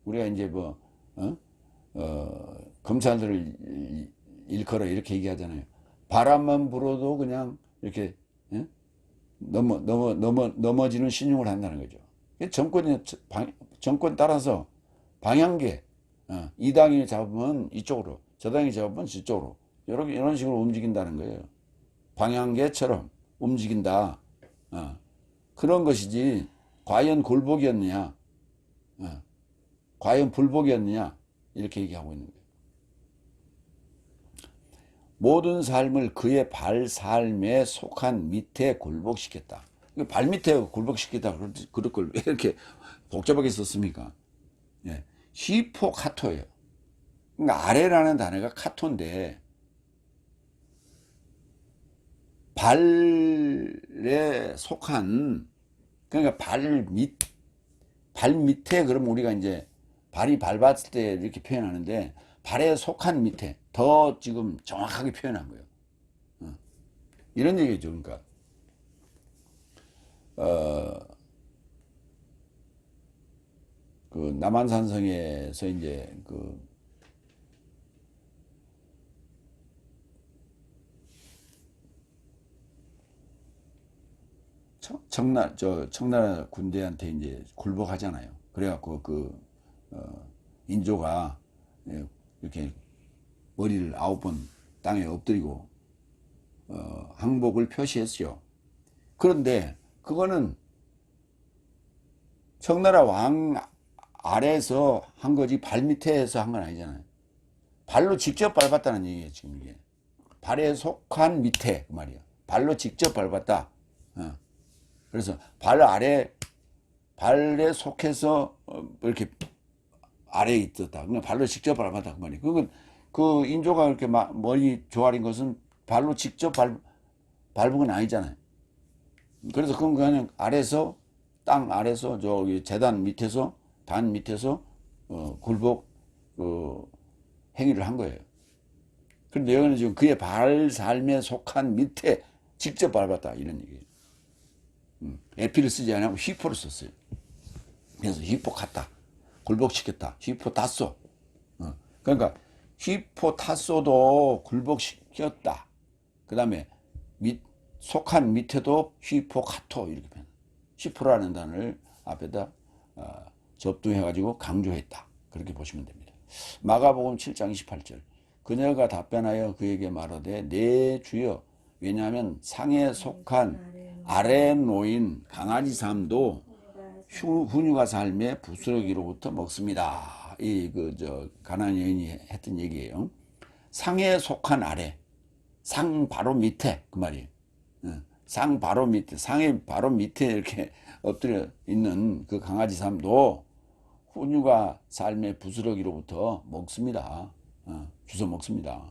우리가 이제 뭐 검사들을 일컬어 이렇게 얘기하잖아요. 바람만 불어도 그냥 이렇게 넘어지는 신용을 한다는 거죠. 정권 따라서 방향계, 이 당이 잡으면 이쪽으로, 저 당이 잡으면 저쪽으로, 이런 식으로 움직인다는 거예요. 방향계처럼 움직인다. 그런 것이지, 과연 굴복이었느냐, 과연 불복이었느냐, 이렇게 얘기하고 있는 거예요. 모든 삶을 그의 발 삶에 속한 밑에 굴복시켰다. 발 밑에 굴복시켰다. 그럴 걸 왜 이렇게 복잡하게 썼습니까? 예. 히포카토예요. 그러니까 아래라는 단어가 카토인데, 발에 속한, 그러니까 발 밑에, 그럼 우리가 이제 발이 밟았을 때 이렇게 표현하는데, 발에 속한 밑에 더 지금 정확하게 표현한 거예요. 이런 얘기죠. 그러니까 그 남한산성에서 이제 그 청나라 군대한테 이제 굴복하잖아요. 그래갖고 인조가 이렇게 머리를 9번 땅에 엎드리고 항복을 표시했죠. 그런데 그거는 청나라 왕 아래에서 한 거지 발 밑에서 한 건 아니잖아요. 발로 직접 밟았다는 얘기예요. 지금 이게 발에 속한 밑에 그 말이에요. 발로 직접 밟았다. 그래서 발에 속해서 이렇게 아래에 있었다. 그냥 발로 직접 밟았다 그 말이에요. 그건 그 인조가 이렇게 머리 조아린 것은 발로 직접 밟은 건 아니잖아요. 그래서 그건 그냥 땅 아래서 저기 재단 밑에서 단 밑에서 굴복 행위를 한 거예요. 그런데 여기는 지금 그의 발 삶에 속한 밑에 직접 밟았다 이런 얘기예요. 에피를 쓰지 않고 히포를 썼어요. 그래서 히포 갔다, 굴복시켰다, 히포 탔소. 그러니까 히포 탔소도 굴복시켰다. 그 다음에 속한 밑에도 히포 카토 이렇게 표현. 히포라는 단어를 앞에다 접두해가지고 강조했다. 그렇게 보시면 됩니다. 마가복음 7장 28절. 그녀가 답변하여 그에게 말하되 네 주여, 왜냐하면 상에 속한 아래에 놓인 강아지 삶도 훈육아 삶의 부스러기로부터 먹습니다. 가나안 여인이 했던 얘기예요. 상에 속한 아래, 상 바로 밑에 그 말이에요. 상 바로 밑에, 상의 바로 밑에 이렇게 엎드려 있는 그 강아지 삶도 훈육아 삶의 부스러기로부터 먹습니다. 주워 먹습니다.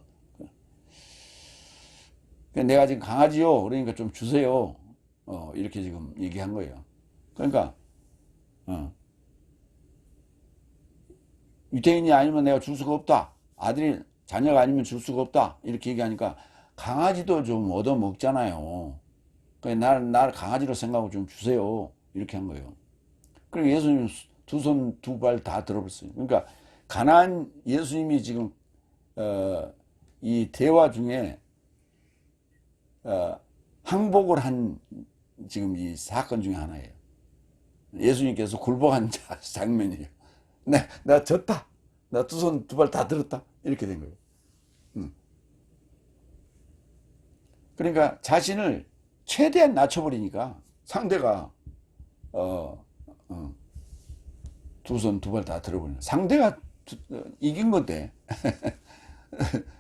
내가 지금 강아지요, 그러니까 좀 주세요. 이렇게 지금 얘기한 거예요. 그러니까 유태인이 아니면 내가 줄 수가 없다. 자녀가 아니면 줄 수가 없다. 이렇게 얘기하니까 강아지도 좀 얻어 먹잖아요. 그러니까 날 강아지로 생각하고 좀 주세요. 이렇게 한 거예요. 그리고 예수님 두 손 두 발 다 들어버렸어요. 그러니까 가나안 예수님이 지금 이 대화 중에 항복을 한 지금 이 사건 중에 하나예요. 예수님께서 굴복한 장면이에요. 나 졌다. 나 두 손 두 발 다 들었다. 이렇게 된 거예요. 그러니까 자신을 최대한 낮춰버리니까 상대가 두 손 두 발 다 들어버리는, 상대가 이긴 건데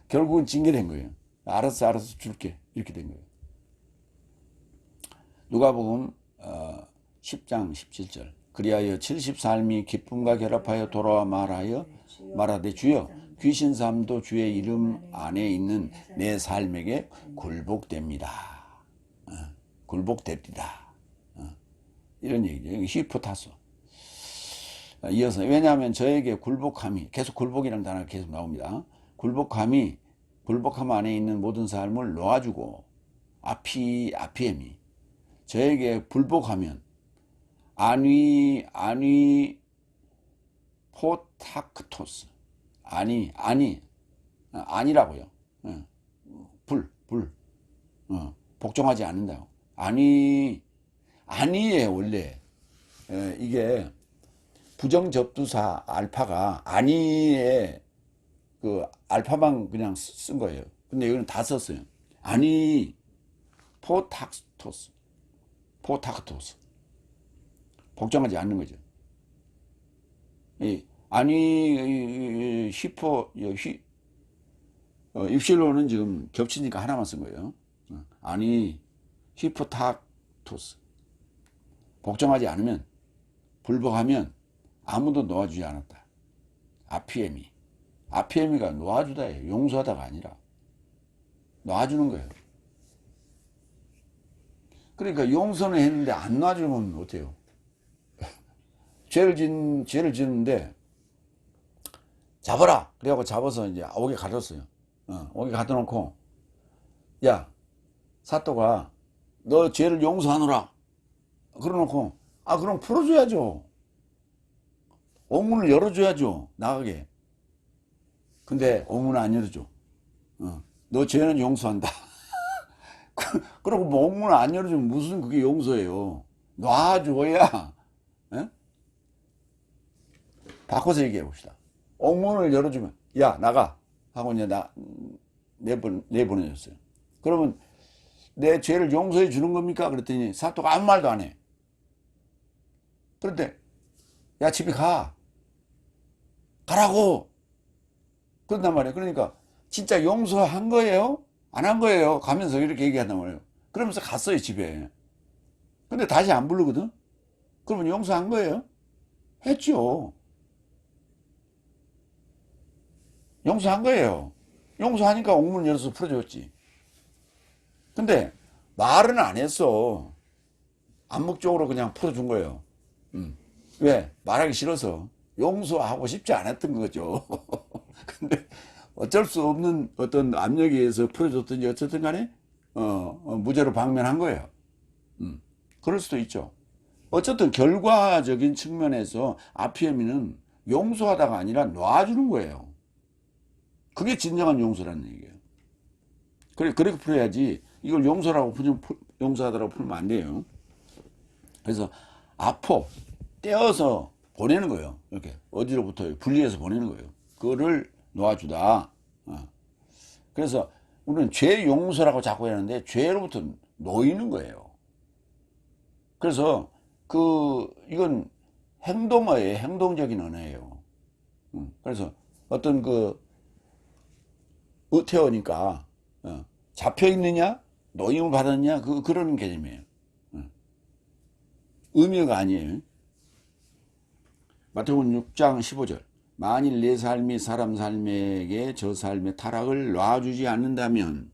결국은 징계된 거예요. 알았어 줄게 이렇게 된 거예요. 누가복음 10장 17절. 그리하여 70삶이 기쁨과 결합하여 돌아와 말하되 주여, 귀신 삶도 주의 이름 안에 있는 내 삶에게 굴복됩니다. 굴복됩니다. 이런 얘기죠. 히포타소. 이어서 왜냐하면 저에게 굴복함이 계속 굴복이라는 단어가 계속 나옵니다. 굴복함 안에 있는 모든 삶을 놓아주고 아피엠이 저에게 불복하면 아니 포타크토스 아니라고요. 불 복종하지 않는다고. 아니에요 원래. 이게 부정접두사 알파가 아니에 그 알파만 그냥 쓴 거예요. 근데 이거는 다 썼어요. 포탁토스 복종하지 않는 거죠. 입실로는 지금 겹치니까 하나만 쓴 거예요. 히포탁토스 복종하지 않으면 불복하면 아무도 놓아주지 않았다. 아피에미가 놓아주다예요. 용서하다가 아니라 놔주는 거예요. 그러니까 용서는 했는데 안 놔주면 어때요? 죄를 짓는데 잡아라 그래갖고 잡아서 이제 옥에 가뒀어요. 옥에 가둬놓고 야 사또가 너 죄를 용서하노라 그러놓고 그럼 풀어줘야죠. 옥문을 열어줘야죠 나가게. 근데 옥문을 안 열어줘. 너 죄는 용서한다. 그러고 뭐 옥문을 안 열어주면 무슨 그게 용서예요. 놔줘야. 에? 바꿔서 얘기해 봅시다. 옥문을 열어주면 야 나가 하고 이제 내보내줬어요. 그러면 내 죄를 용서해 주는 겁니까? 그랬더니 사또가 아무 말도 안 해. 그런데 야 집에 가라고 그런단 말이에요. 그러니까 진짜 용서한 거예요? 안 한 거예요? 가면서 이렇게 얘기한단 말이에요. 그러면서 갔어요 집에. 근데 다시 안 부르거든. 그러면 용서한 거예요? 했죠. 용서한 거예요. 용서하니까 옥문 열어서 풀어줬지. 근데 말은 안 했어. 암묵적으로 그냥 풀어준 거예요. 왜? 말하기 싫어서. 용서하고 싶지 않았던 거죠. 근데 어쩔 수 없는 어떤 압력에 의해서 풀어줬든지 어쨌든 간에 무죄로 방면한 거예요. 그럴 수도 있죠. 어쨌든 결과적인 측면에서 아피에미는 용서하다가 아니라 놔주는 거예요. 그게 진정한 용서라는 얘기예요. 그렇게 풀어야지 이걸 용서하다라고 풀면 안 돼요. 그래서 떼어서 보내는 거예요. 이렇게 어디로부터 분리해서 보내는 거예요. 그거를 놓아주다. 그래서 우리는 죄 용서라고 자꾸 하는데 죄로부터 놓이는 거예요. 그래서 이건 행동어예요. 행동적인 언어예요. 그래서 어떤 의태어니까 잡혀 있느냐 노임을 받았느냐 그런 개념이에요. 의미가 아니에요. 마태복음 6장 15절 만일 내 삶이 사람 삶에게 저 삶의 타락을 놔주지 않는다면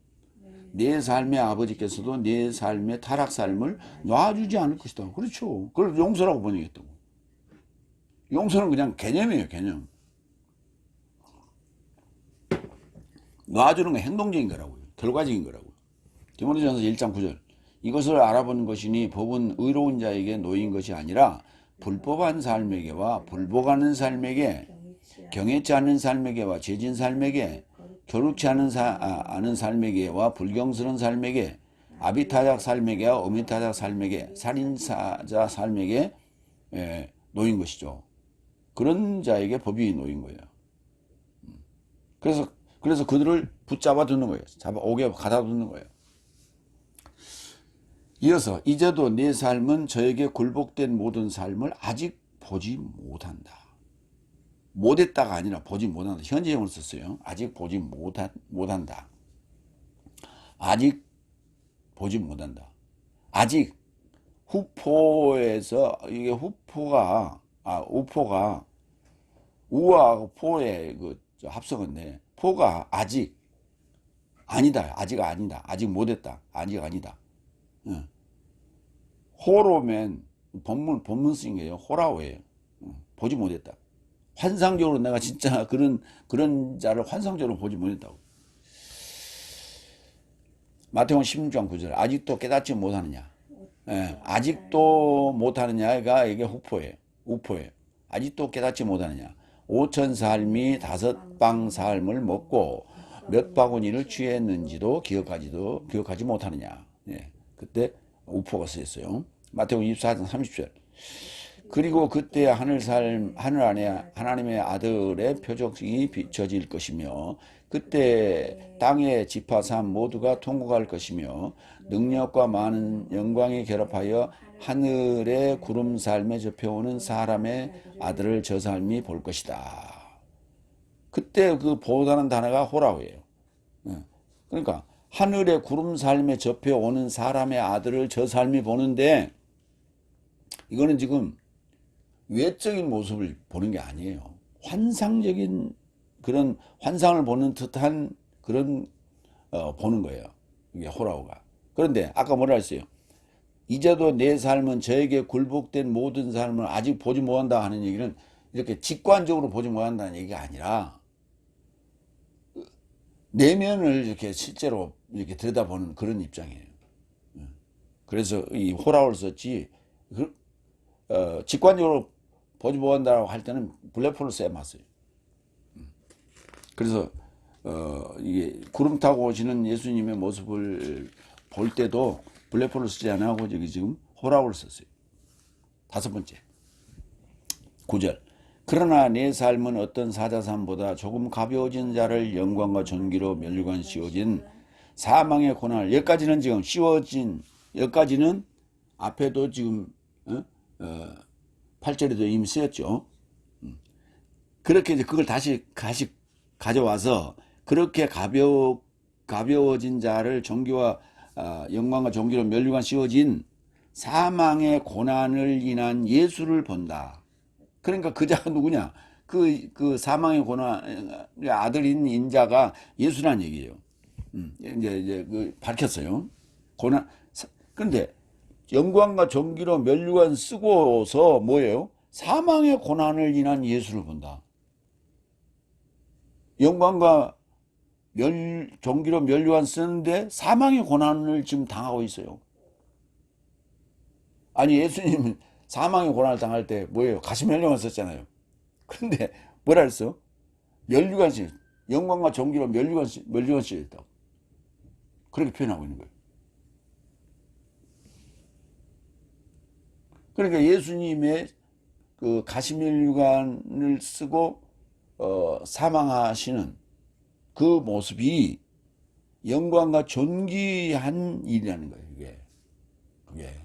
내 삶의 아버지께서도 내 삶의 타락 삶을 놔주지 않을 것이다. 그렇죠. 그걸 용서라고 번역했다고. 용서는 그냥 개념이에요. 개념. 놔주는 건 행동적인 거라고요. 결과적인 거라고요. 디모데전서 1장 9절 이것을 알아보는 것이니 법은 의로운 자에게 놓인 것이 아니라 불법한 삶에게와 불복하는 삶에게 경외치 않는 삶에게와 죄진 삶에게 교육치 않은 삶에게와 불경스러운 삶에게 아비타작 삶에게와 어미타작 삶에게 살인사자 삶에게 놓인 것이죠. 그런 자에게 법이 놓인 거예요. 그래서 그들을 붙잡아 두는 거예요. 옥에 가다 두는 거예요. 이어서 이제도 내 삶은 저에게 굴복된 모든 삶을 아직 보지 못한다. 못했다가 아니라 보지 못한다. 현재형을 썼어요. 아직 보지 못한다. 아직 보지 못한다. 아직 후포에서 이게 우포가 우와 포의 합성어인데 포가 아직 아니다. 아직 아니다. 아직 못했다. 아직 아니다. 호로면 본문 쓰인 거예요. 호라오예요. 보지 못했다. 환상적으로 내가 진짜 그런 자를 환상적으로 보지 못했다고. 마태복음 16장 9절. 아직도 깨닫지 못하느냐. 예, 아직도 못하느냐가 이게 후포예요. 우포예요. 아직도 깨닫지 못하느냐. 5천 삶이 5방 삶을 먹고 몇 바구니를 취했는지도 기억하지 못하느냐. 예, 그때 우포가 쓰였어요. 마태복음 24장 30절. 그리고 그때 하늘 안에 하나님의 아들의 표적이 비춰질 것이며 그때 땅의 지파 삶 모두가 통곡할 것이며 능력과 많은 영광이 결합하여 하늘의 구름 삶에 접혀오는 사람의 아들을 저 삶이 볼 것이다. 그때 그 보다는 단어가 호라우예요. 그러니까 하늘의 구름 삶에 접혀오는 사람의 아들을 저 삶이 보는데 이거는 지금 외적인 모습을 보는 게 아니에요. 환상적인 그런 환상을 보는 듯한 그런 보는 거예요. 이게 호라우가. 그런데 아까 뭐라 했어요? 이제도 내 삶은 저에게 굴복된 모든 삶을 아직 보지 못한다 하는 얘기는 이렇게 직관적으로 보지 못한다는 얘기가 아니라 내면을 이렇게 실제로 이렇게 들여다보는 그런 입장이에요. 그래서 이 호라우를 썼지 직관적으로 보지 못한다고 할 때는 블랙홀을 써놨어요. 그래서 이게 구름 타고 오시는 예수님의 모습을 볼 때도 블랙홀을 쓰지 않고 저기 지금 호라우를 썼어요. 5번째 9절. 그러나 내 삶은 어떤 사자삼보다 조금 가벼워진 자를 영광과 존귀로 멸류관 씌워진 사망의 고난을 여기까지는 지금 씌워진 여기까지는 앞에도 지금 8절에도 이미 쓰였죠. 그렇게 이제 그걸 다시 가져와서 그렇게 가벼워진 자를 존귀와 영광과 존귀로 멸류관 씌워진 사망의 고난을 인한 예수를 본다. 그러니까 그 자가 누구냐? 그 사망의 고난의 아들인 인자가 예수란 얘기예요. 이제 밝혔어요. 그런데 영광과 존귀로 멸류관 쓰고서 뭐예요? 사망의 고난을 인한 예수를 본다. 영광과 존귀로 멸류관 쓰는데 사망의 고난을 지금 당하고 있어요. 아니 예수님은 사망의 고난을 당할 때 뭐예요? 가시멸류관 썼잖아요. 그런데 뭐라 그랬어? 멸류관 씨, 영광과 존귀로 멸류관 씌였다. 그렇게 표현하고 있는 거예요. 그러니까 예수님의 그 가시멸류관을 쓰고 사망하시는 그 모습이 영광과 존귀한 일이라는 거예요. 그게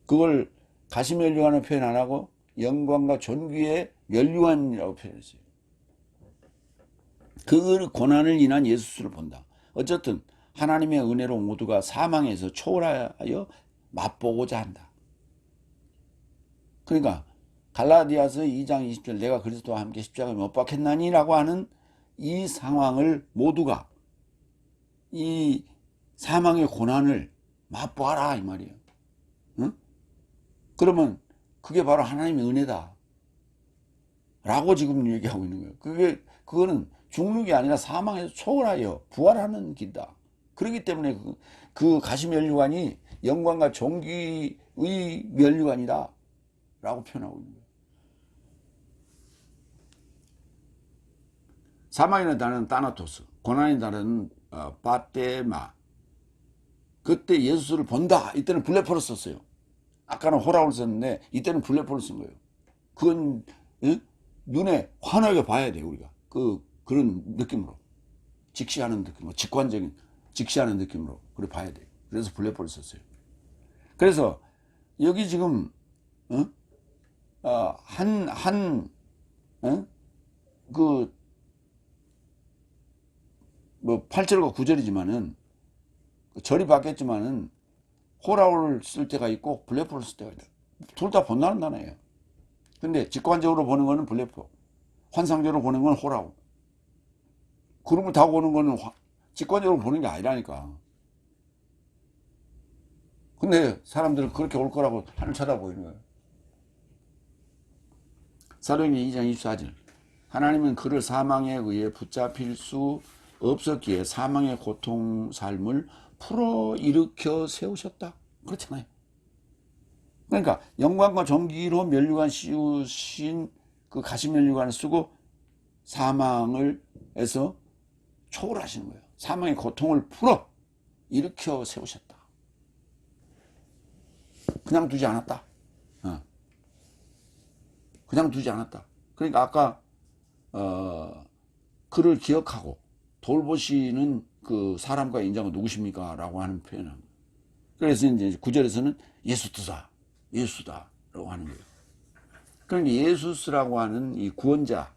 그걸 가시멸류관을 표현 안 하고 영광과 존귀의 멸류관이라고 표현했어요. 그 고난을 인한 예수를 본다. 어쨌든 하나님의 은혜로 모두가 사망에서 초월하여 맛보고자 한다. 그러니까 갈라디아서 2장 20절 내가 그리스도와 함께 십자가에 못 박혔나니 라고 하는 이 상황을 모두가 이 사망의 고난을 맛보아라 이 말이에요. 응? 그러면 그게 바로 하나님의 은혜다 라고 지금 얘기하고 있는 거예요. 그거는 죽는 게 아니라 사망에서 초월하여 부활하는 길이다. 그렇기 때문에 그 가시면류관이 영광과 존귀의 면류관이다 라고 표현하고 있는 거예요. 사망이라는 단어는 타나토스, 고난의 단어는 파테마. 그때 예수를 본다. 이때는 블레포를 썼어요. 아까는 호라우를 썼는데 이때는 블레포를 쓴 거예요. 그건 눈에 환하게 봐야 돼요. 우리가 그런 느낌으로 직시하는 느낌으로 직관적인 직시하는 느낌으로 그래 봐야 돼요. 그래서 블레포를 썼어요. 그래서 여기 지금 뭐 8절과 9절이지만은 절이 바뀌었지만은 호라우를 쓸 때가 있고 블레포를 쓸 때가 있다. 둘 다 본다는 단어예요. 근데 직관적으로 보는 거는 블레포, 환상적으로 보는 건 호라우. 구름을 타고 오는 거는 직관적으로 보는 게 아니라니까. 근데 사람들은 그렇게 올 거라고 하늘 쳐다보이는 거예요. 사도행전 2장 24절. 하나님은 그를 사망에 의해 붙잡힐 수 없었기에 사망의 고통 삶을 풀어 일으켜 세우셨다. 그렇잖아요. 그러니까 영광과 존귀로 면류관 씌우신 그 가시면류관을 쓰고 사망을 해서 초월하시는 거예요. 사망의 고통을 풀어 일으켜 세우셨다. 그냥 두지 않았다. 그냥 두지 않았다. 그러니까 아까 그를 기억하고 돌보시는 그 사람과 인자가 누구십니까? 라고 하는 표현입니다. 그래서 이제 9절에서는 예수트다, 예수다라고 하는 거예요. 그러니까 예수스라고 하는 이 구원자.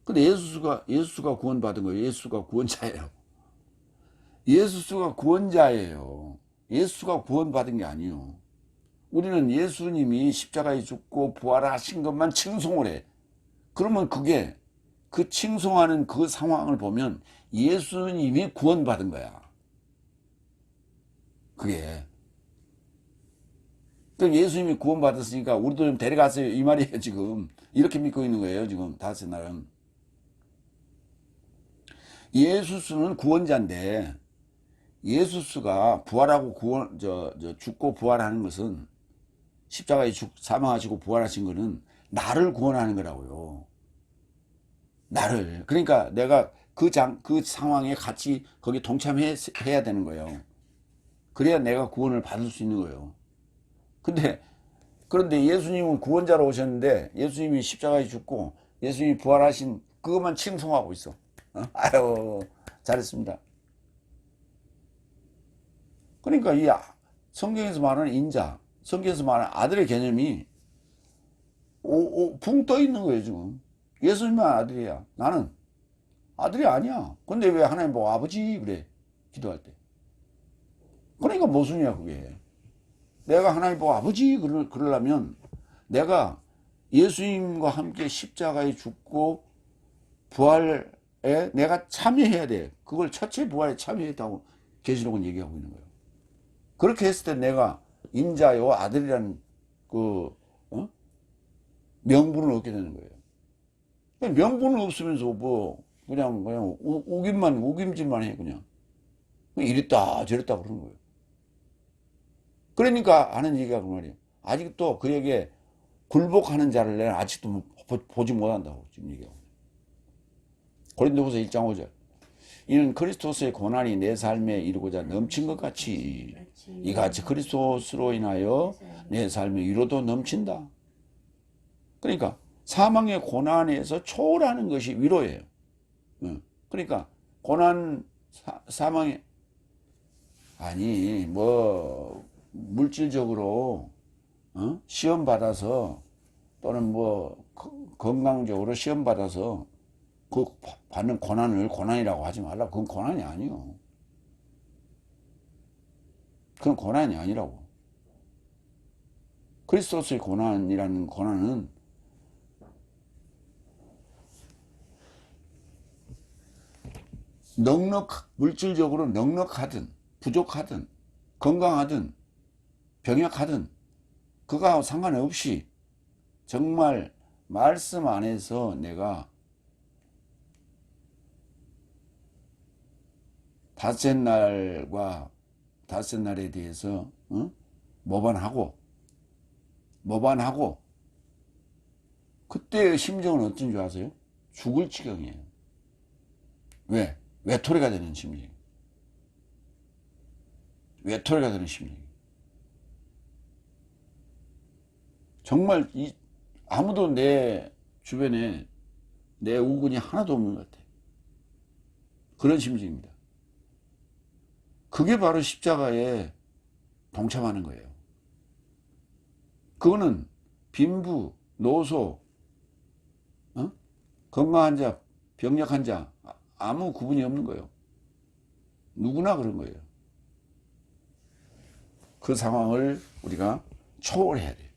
근데 예수가 구원받은 거예요. 예수가 구원자예요. 예수가 구원자예요. 예수가 구원받은 게 아니에요. 우리는 예수님이 십자가에 죽고 부활하신 것만 칭송을 해. 그러면 그게 그 칭송하는 그 상황을 보면 예수님이 구원받은 거야. 그게. 그럼 예수님이 구원받았으니까 우리도 좀 데려가세요. 이 말이에요, 지금. 이렇게 믿고 있는 거예요, 지금. 다섯 날은. 예수스는 구원자인데, 예수스가 부활하고 죽고 부활하는 것은 십자가에 사망하시고 부활하신 거는 나를 구원하는 거라고요. 나를. 그러니까 내가 그 상황에 같이 거기 동참해야 되는 거예요. 그래야 내가 구원을 받을 수 있는 거예요. 그런데 예수님은 구원자로 오셨는데 예수님이 십자가에 죽고 예수님이 부활하신 그것만 칭송하고 있어. 아유, 잘했습니다. 그러니까 이 성경에서 말하는 인자, 성경에서 말하는 아들의 개념이 붕 떠 있는 거예요, 지금. 예수님만 아들이야. 나는 아들이 아니야. 근데 왜 하나님 보고 아버지 그래, 기도할 때. 그러니까 모순이야, 그게. 내가 하나님 보고 아버지 그러려면 내가 예수님과 함께 십자가에 죽고 부활에 내가 참여해야 돼. 그걸 첫째 부활에 참여했다고 계시록은 얘기하고 있는 거예요. 그렇게 했을 때 내가 인자요 아들이라는 그 명분을 얻게 되는 거예요. 명분은 없으면서 뭐 그냥 우김질만 해 그냥 이랬다 저랬다 그러는 거예요. 그러니까 하는 얘기가 그 말이에요. 아직도 그에게 굴복하는 자를 내가 아직도 보지 못한다고 지금 얘기하고. 고린도후서 1장 5절. 이는 그리스도스의 고난이 내 삶에 이루고자 넘친 것 같이 이같이 그리스도스로 인하여 내 삶의 위로도 넘친다. 그러니까 사망의 고난에서 초월하는 것이 위로예요. 그러니까 고난 사망의 아니 뭐 물질적으로 시험 받아서 또는 뭐 건강적으로 시험 받아서 그 받는 고난을 고난이라고 하지 말라. 그건 고난이 아니요. 그건 고난이 아니라고. 그리스도스의 고난이라는 고난은 물질적으로 넉넉하든 부족하든 건강하든 병약하든 그거하고 상관없이 정말 말씀 안에서 내가 닷새 날에 대해서 모반하고 그때의 심정은 어떤 줄 아세요? 죽을 지경이에요. 왜? 외톨이가 되는 심정. 외톨이가 되는 심정. 정말 아무도 내 주변에 내 우군이 하나도 없는 것 같아. 그런 심정입니다. 그게 바로 십자가에 동참하는 거예요. 그거는 빈부, 노소, 건강한 자, 병약한 자 아무 구분이 없는 거예요. 누구나 그런 거예요. 그 상황을 우리가 초월해야 돼요.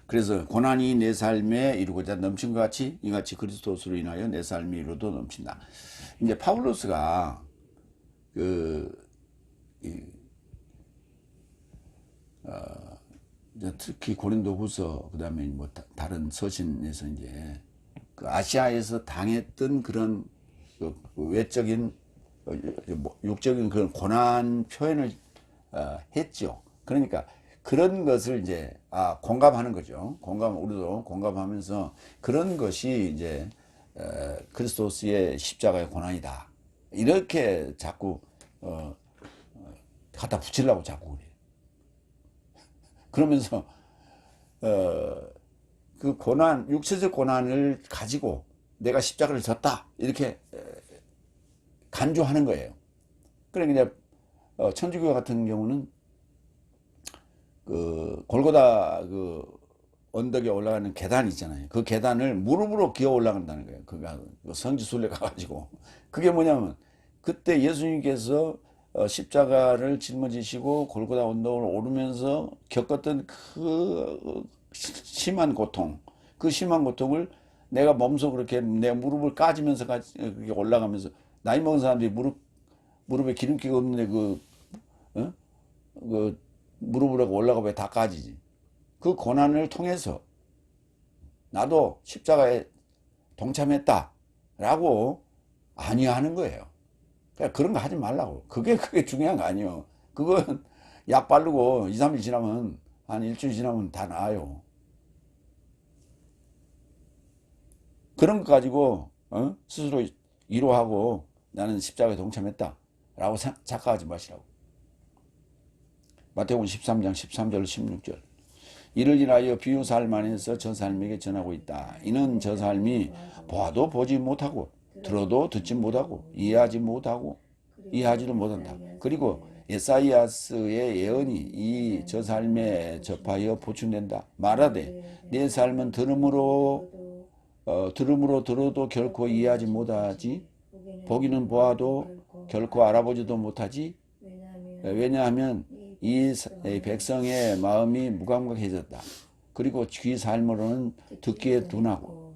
그래서 고난이 내 삶에 이루고자 넘친 것 같이 이같이 그리스도스로 인하여 내 삶이 이루도 넘친다. 이제 파울로스가 이제 특히 고린도후서 그다음에 뭐 다른 서신에서 이제 그 아시아에서 당했던 그런 그 외적인 뭐 육적인 그런 고난 표현을 했죠. 그러니까 그런 것을 이제 공감하는 거죠. 우리도 공감하면서 그런 것이 이제 그리스도스의 십자가의 고난이다. 이렇게 자꾸 갖다 붙이려고 자꾸 그래요. 그러면서 그 고난, 육체적 고난을 가지고 내가 십자가를 졌다 이렇게 간주하는 거예요. 그러니까 이제 천주교 같은 경우는 그 골고다 그 언덕에 올라가는 계단 있잖아요. 그 계단을 무릎으로 기어 올라간다는 거예요. 그가 성지순례 가가지고 그게 뭐냐면 그때 예수님께서 십자가를 짊어지시고 골고다 언덕을 오르면서 겪었던 그 심한 고통, 그 심한 고통을 내가 몸소 그렇게 내 무릎을 까지면서 그렇게 올라가면서 나이 먹은 사람들이 무릎에 기름기가 없는데 어? 그 무릎으로 올라가 왜 다 까지지? 그 고난을 통해서 나도 십자가에 동참했다라고 안위하는 거예요. 그러니까 그런 거 하지 말라고. 그게 중요한 거 아니에요. 그건 약 바르고 2, 3일 지나면 한 일주일 지나면 다 나아요. 그런 거 가지고 스스로 위로하고 나는 십자가에 동참했다라고 착각하지 마시라고. 마태복음 13장 13절 16절 이를 인하여 비유 삶 안에서 저 삶에게 전하고 있다. 이는 저 삶이 보아도 보지 못하고 들어도 듣지 못하고 이해하지도 못한다. 그리고 에사이아스의 예언이 이 저 삶에 접하여 보충된다. 말하되 내 삶은 들음으로 들어도 결코 이해하지 못하지 보기는 보아도 결코 알아보지도 못하지. 왜냐하면 이 백성의 마음이 무감각해졌다. 그리고 귀 삶으로는 듣기에 둔했고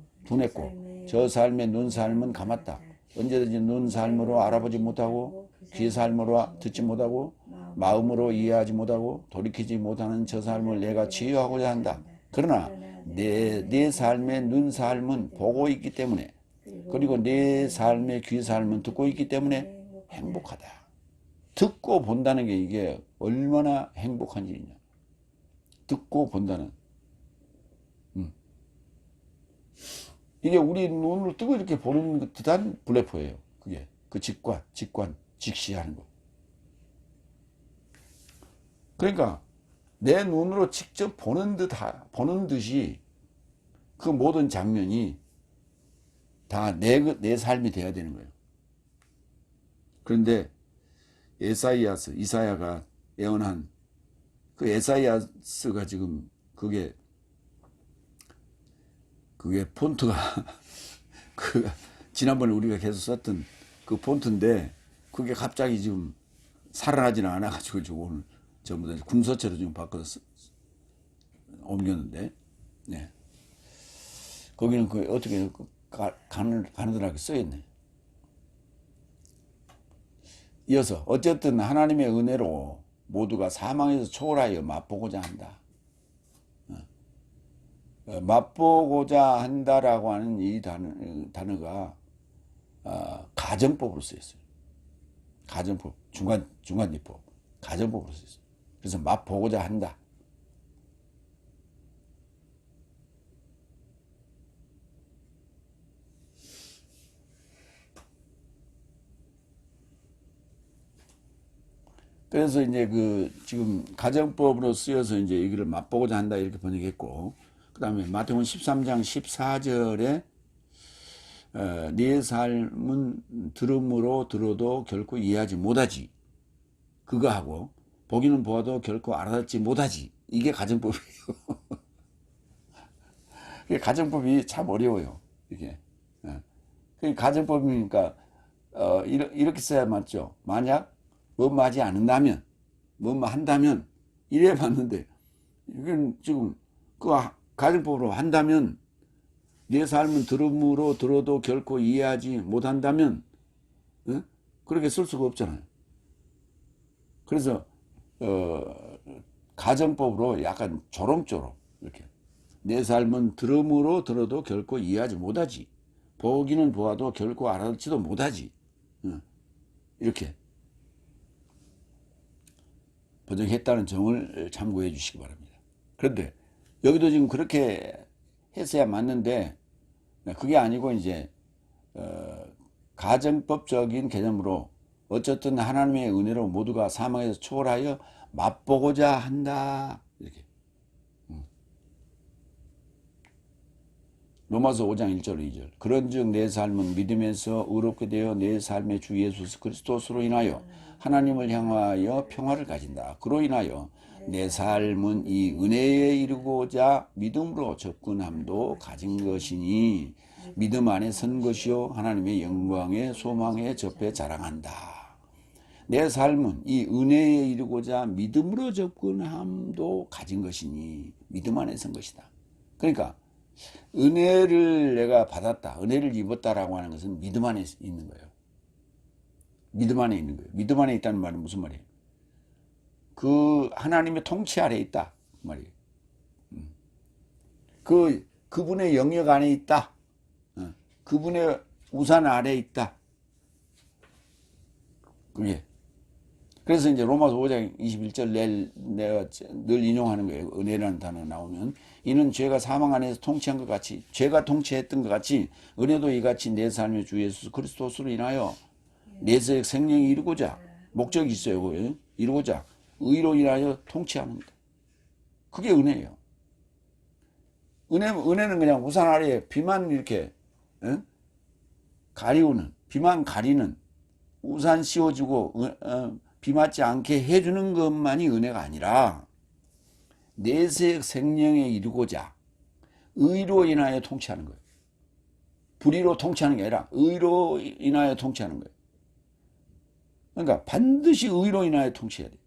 저 삶의 눈 삶은 감았다. 언제든지 눈 삶으로 알아보지 못하고 귀 삶으로 듣지 못하고 마음으로 이해하지 못하고 돌이키지 못하는 저 삶을 내가 치유하고자 한다. 그러나 내 삶의 눈 삶은 보고 있기 때문에 그리고 내 삶의 귀 삶은 듣고 있기 때문에 행복하다. 듣고 본다는 게 이게 얼마나 행복한 일이냐. 듣고 본다는. 이게 우리 눈을 뜨고 이렇게 보는 듯한 블레포예요. 그게. 그 직관, 직시하는 거. 그러니까 내 눈으로 직접 보는 듯이 그 모든 장면이 다 내 삶이 돼야 되는 거예요. 그런데 이사야가 예언한 그 에사이아스가 지금 그게 폰트가 지난번에 우리가 계속 썼던 그 폰트인데 그게 갑자기 지금 살아나지는 않아가지고 지금 오늘 전부 다 궁서체로 지금 바꿔서 옮겼는데, 네. 거기는 그 어떻게 가느다랗게 써있네. 이어서 어쨌든 하나님의 은혜로 모두가 사망에서 초월하여 맛보고자 한다. 맛보고자 한다라고 하는 이 단어가 가정법으로 쓰였어요. 가정법, 중간지법, 가정법으로 쓰였어요. 그래서 맛보고자 한다. 그래서 이제 지금 가정법으로 쓰여서 이제 이거를 맛보고자 한다 이렇게 번역했고, 그 다음에 마태복음 13장 14절에 네 삶은 들음으로 들어도 결코 이해하지 못하지. 그거 하고 보기는 보아도 결코 알아듣지 못하지. 이게 가정법이에요. 가정법이 참 어려워요. 이게. 가정법이니까 이렇게 써야 맞죠. 만약 뭐뭐 하지 않는다면, 뭐뭐 한다면 이래 봤는데 이건 지금 그 가정법으로 한다면 내 삶은 들음으로 들어도 결코 이해하지 못한다면 그렇게 쓸 수가 없잖아요. 그래서 가정법으로 약간 조롱조롱 이렇게. 내 삶은 들음으로 들어도 결코 이해하지 못하지. 보기는 보아도 결코 알아듣지도 못하지. 이렇게 번역했다는 점을 참고해 주시기 바랍니다. 그런데 여기도 지금 그렇게 했어야 맞는데 그게 아니고 이제 가정법적인 개념으로 어쨌든 하나님의 은혜로 모두가 사망에서 초월하여 맛보고자 한다. 이렇게. 로마서 5장 1절 2절. 그런즉 내 삶은 믿음에서 의롭게 되어 내 삶의 주 예수 그리스도로 인하여 하나님을 향하여 평화를 가진다. 그로 인하여 내 삶은 이 은혜에 이르고자 믿음으로 접근함도 가진 것이니 믿음 안에 선 것이요 하나님의 영광의 소망에 접해 자랑한다. 내 삶은 이 은혜에 이르고자 믿음으로 접근함도 가진 것이니 믿음 안에 선 것이다. 그러니까 은혜를 내가 받았다, 은혜를 입었다라고 하는 것은 믿음 안에 있는 거예요. 믿음 안에 있는 거예요. 믿음 안에 있다는 말은 무슨 말이에요? 그 하나님의 통치 아래 있다 그 말이에요. 그분의 영역 안에 있다. 그분의 우산 아래 있다. 그게. 그래서 이제 로마서 5장 21절 내가 늘 인용하는 거예요. 은혜라는 단어 나오면 이는 죄가 사망 안에서 통치한 것 같이, 죄가 통치했던 것 같이 은혜도 이같이 내 삶의 주 예수 그리스도로 인하여 내세의 생명이 이루고자, 목적이 있어요. 그거예요. 이루고자 의로 인하여 통치하는 것. 그게 은혜예요. 은혜는 그냥 우산 아래에 비만 이렇게 가리우는, 비만 가리는, 우산 씌워주고 비 맞지 않게 해주는 것만이 은혜가 아니라 내세의 생명에 이르고자 의로 인하여 통치하는 거예요. 불의로 통치하는 게 아니라 의로 인하여 통치하는 거예요. 그러니까 반드시 의로 인하여 통치해야 돼요.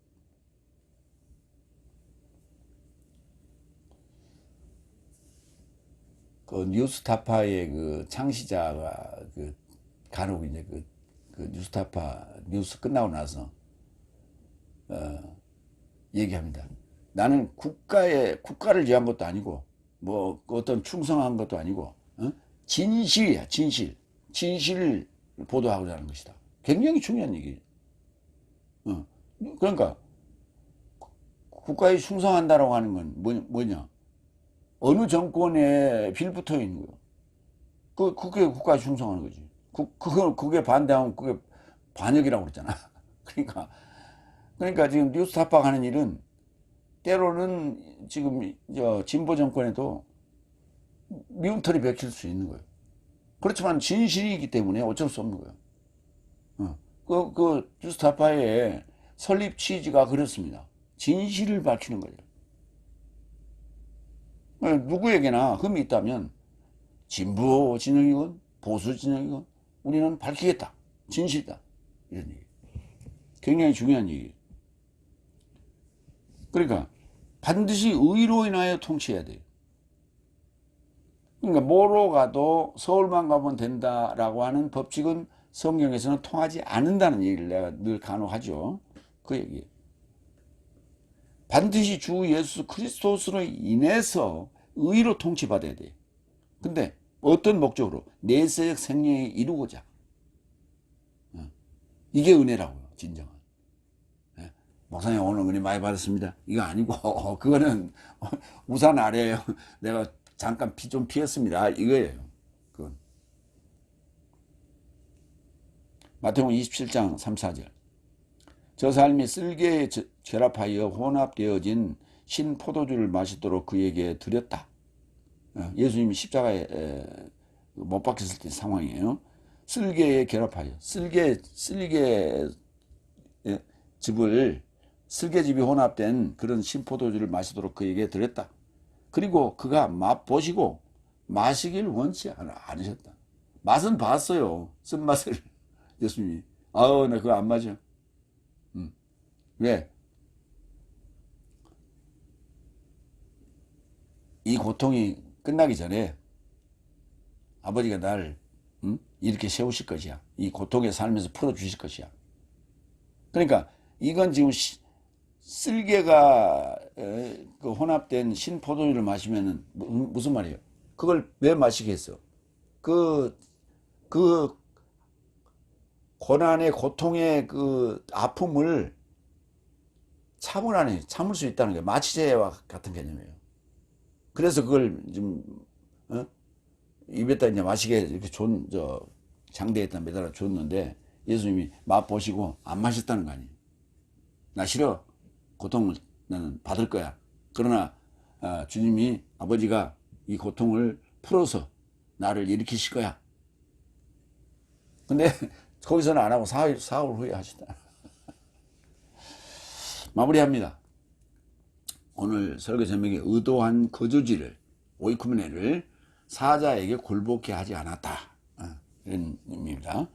그 뉴스타파의 그 창시자가 그 간혹 이제 그 뉴스타파 뉴스 끝나고 나서 얘기합니다. 나는 국가를 위한 것도 아니고 뭐 어떤 충성한 것도 아니고 진실이야. 진실을 보도하고자 하는 것이다. 굉장히 중요한 얘기예요. 그러니까 국가에 충성한다라고 하는 건 뭐냐? 어느 정권에 빌붙어 있는 거예요. 그게 국가에 충성하는 거지. 그게 반대하면 그게 반역이라고 그랬잖아. 그러니까 지금 뉴스타파가 하는 일은 때로는 지금 진보 정권에도 미움털이 베칠 수 있는 거예요. 그렇지만 진실이기 때문에 어쩔 수 없는 거예요. 그 뉴스타파의 설립 취지가 그렇습니다. 진실을 밝히는 거예요. 누구에게나 흠이 있다면 진보 진영이건 보수 진영이건 우리는 밝히겠다. 진실이다. 이런 얘기. 굉장히 중요한 얘기예요. 그러니까 반드시 의로 인하여 통치해야 돼요. 그러니까 뭐로 가도 서울만 가면 된다라고 하는 법칙은 성경에서는 통하지 않는다는 얘기를 내가 늘 간혹하죠. 그 얘기예요. 반드시 주 예수 그리스도로 인해서 의로 통치받아야 돼요. 근데 어떤 목적으로? 내세적 생명에 이루고자. 이게 은혜라고요. 진정한. 목사님 오늘 은혜 많이 받았습니다. 이거 아니고 그거는 우산 아래에 내가 잠깐 피 좀 피했습니다. 이거예요. 그건. 마태복음 27장 3, 4절. 저 삶이 쓸개에 결합하여 혼합되어진 신 포도주를 마시도록 그에게 드렸다. 예수님이 십자가에 못 박혔을 때 상황이에요. 쓸개에 결합하여 쓸개즙이 혼합된 그런 신포도주를 마시도록 그에게 드렸다. 그리고 그가 맛보시고 마시길 원치 않으셨다. 맛은 봤어요. 쓴맛을. 예수님이. 나 그거 안 맞아. 왜? 이 고통이 끝나기 전에 아버지가 나를 이렇게 세우실 것이야. 이 고통의 삶에서 풀어주실 것이야. 그러니까 이건 지금 쓸개가 그 혼합된 신포도주를 마시면은 무슨 말이에요? 그걸 왜 마시게 했어? 그, 그 고난의 고통의 그 아픔을 참을 수 있다는 게 마취제와 같은 개념이에요. 그래서 그걸 좀 어? 입에다 이제 마시게 이렇게 장대에다 매달아 줬는데 예수님이 맛보시고 안 마셨다는 거 아니에요. 나 싫어. 고통을 나는 받을 거야. 그러나 주님이 아버지가 이 고통을 풀어서 나를 일으키실 거야. 근데 거기서는 안 하고 사흘 후에 하시다. 마무리합니다. 오늘 설교 제목이 의도한 거주지를 오이쿠메네를 사자에게 굴복케 하지 않았다. 이런 의미입니다.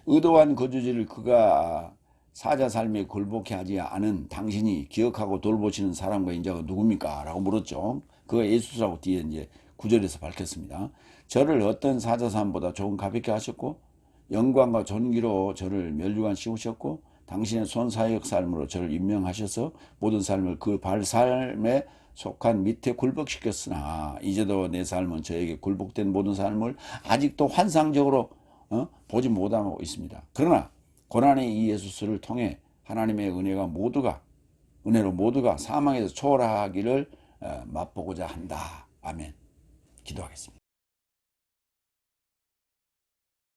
의도한 거주지를 그가 사자 삶에 굴복케 하지 않은 당신이 기억하고 돌보시는 사람과 인자가 누굽니까? 라고 물었죠. 그가 예수라고 뒤에 이제 9절에서 밝혔습니다. 저를 어떤 사자 삶보다 조금 가볍게 하셨고 영광과 존귀로 저를 멸류관 씌우셨고 당신의 손 사역 삶으로 저를 임명하셔서 모든 삶을 그 발 삶에 속한 밑에 굴복시켰으나 이제도 내 삶은 저에게 굴복된 모든 삶을 아직도 환상적으로 보지 못하고 있습니다. 그러나 고난의 이 예수스를 통해 하나님의 은혜로 모두가 사망에서 초월하기를 맛보고자 한다. 아멘. 기도하겠습니다.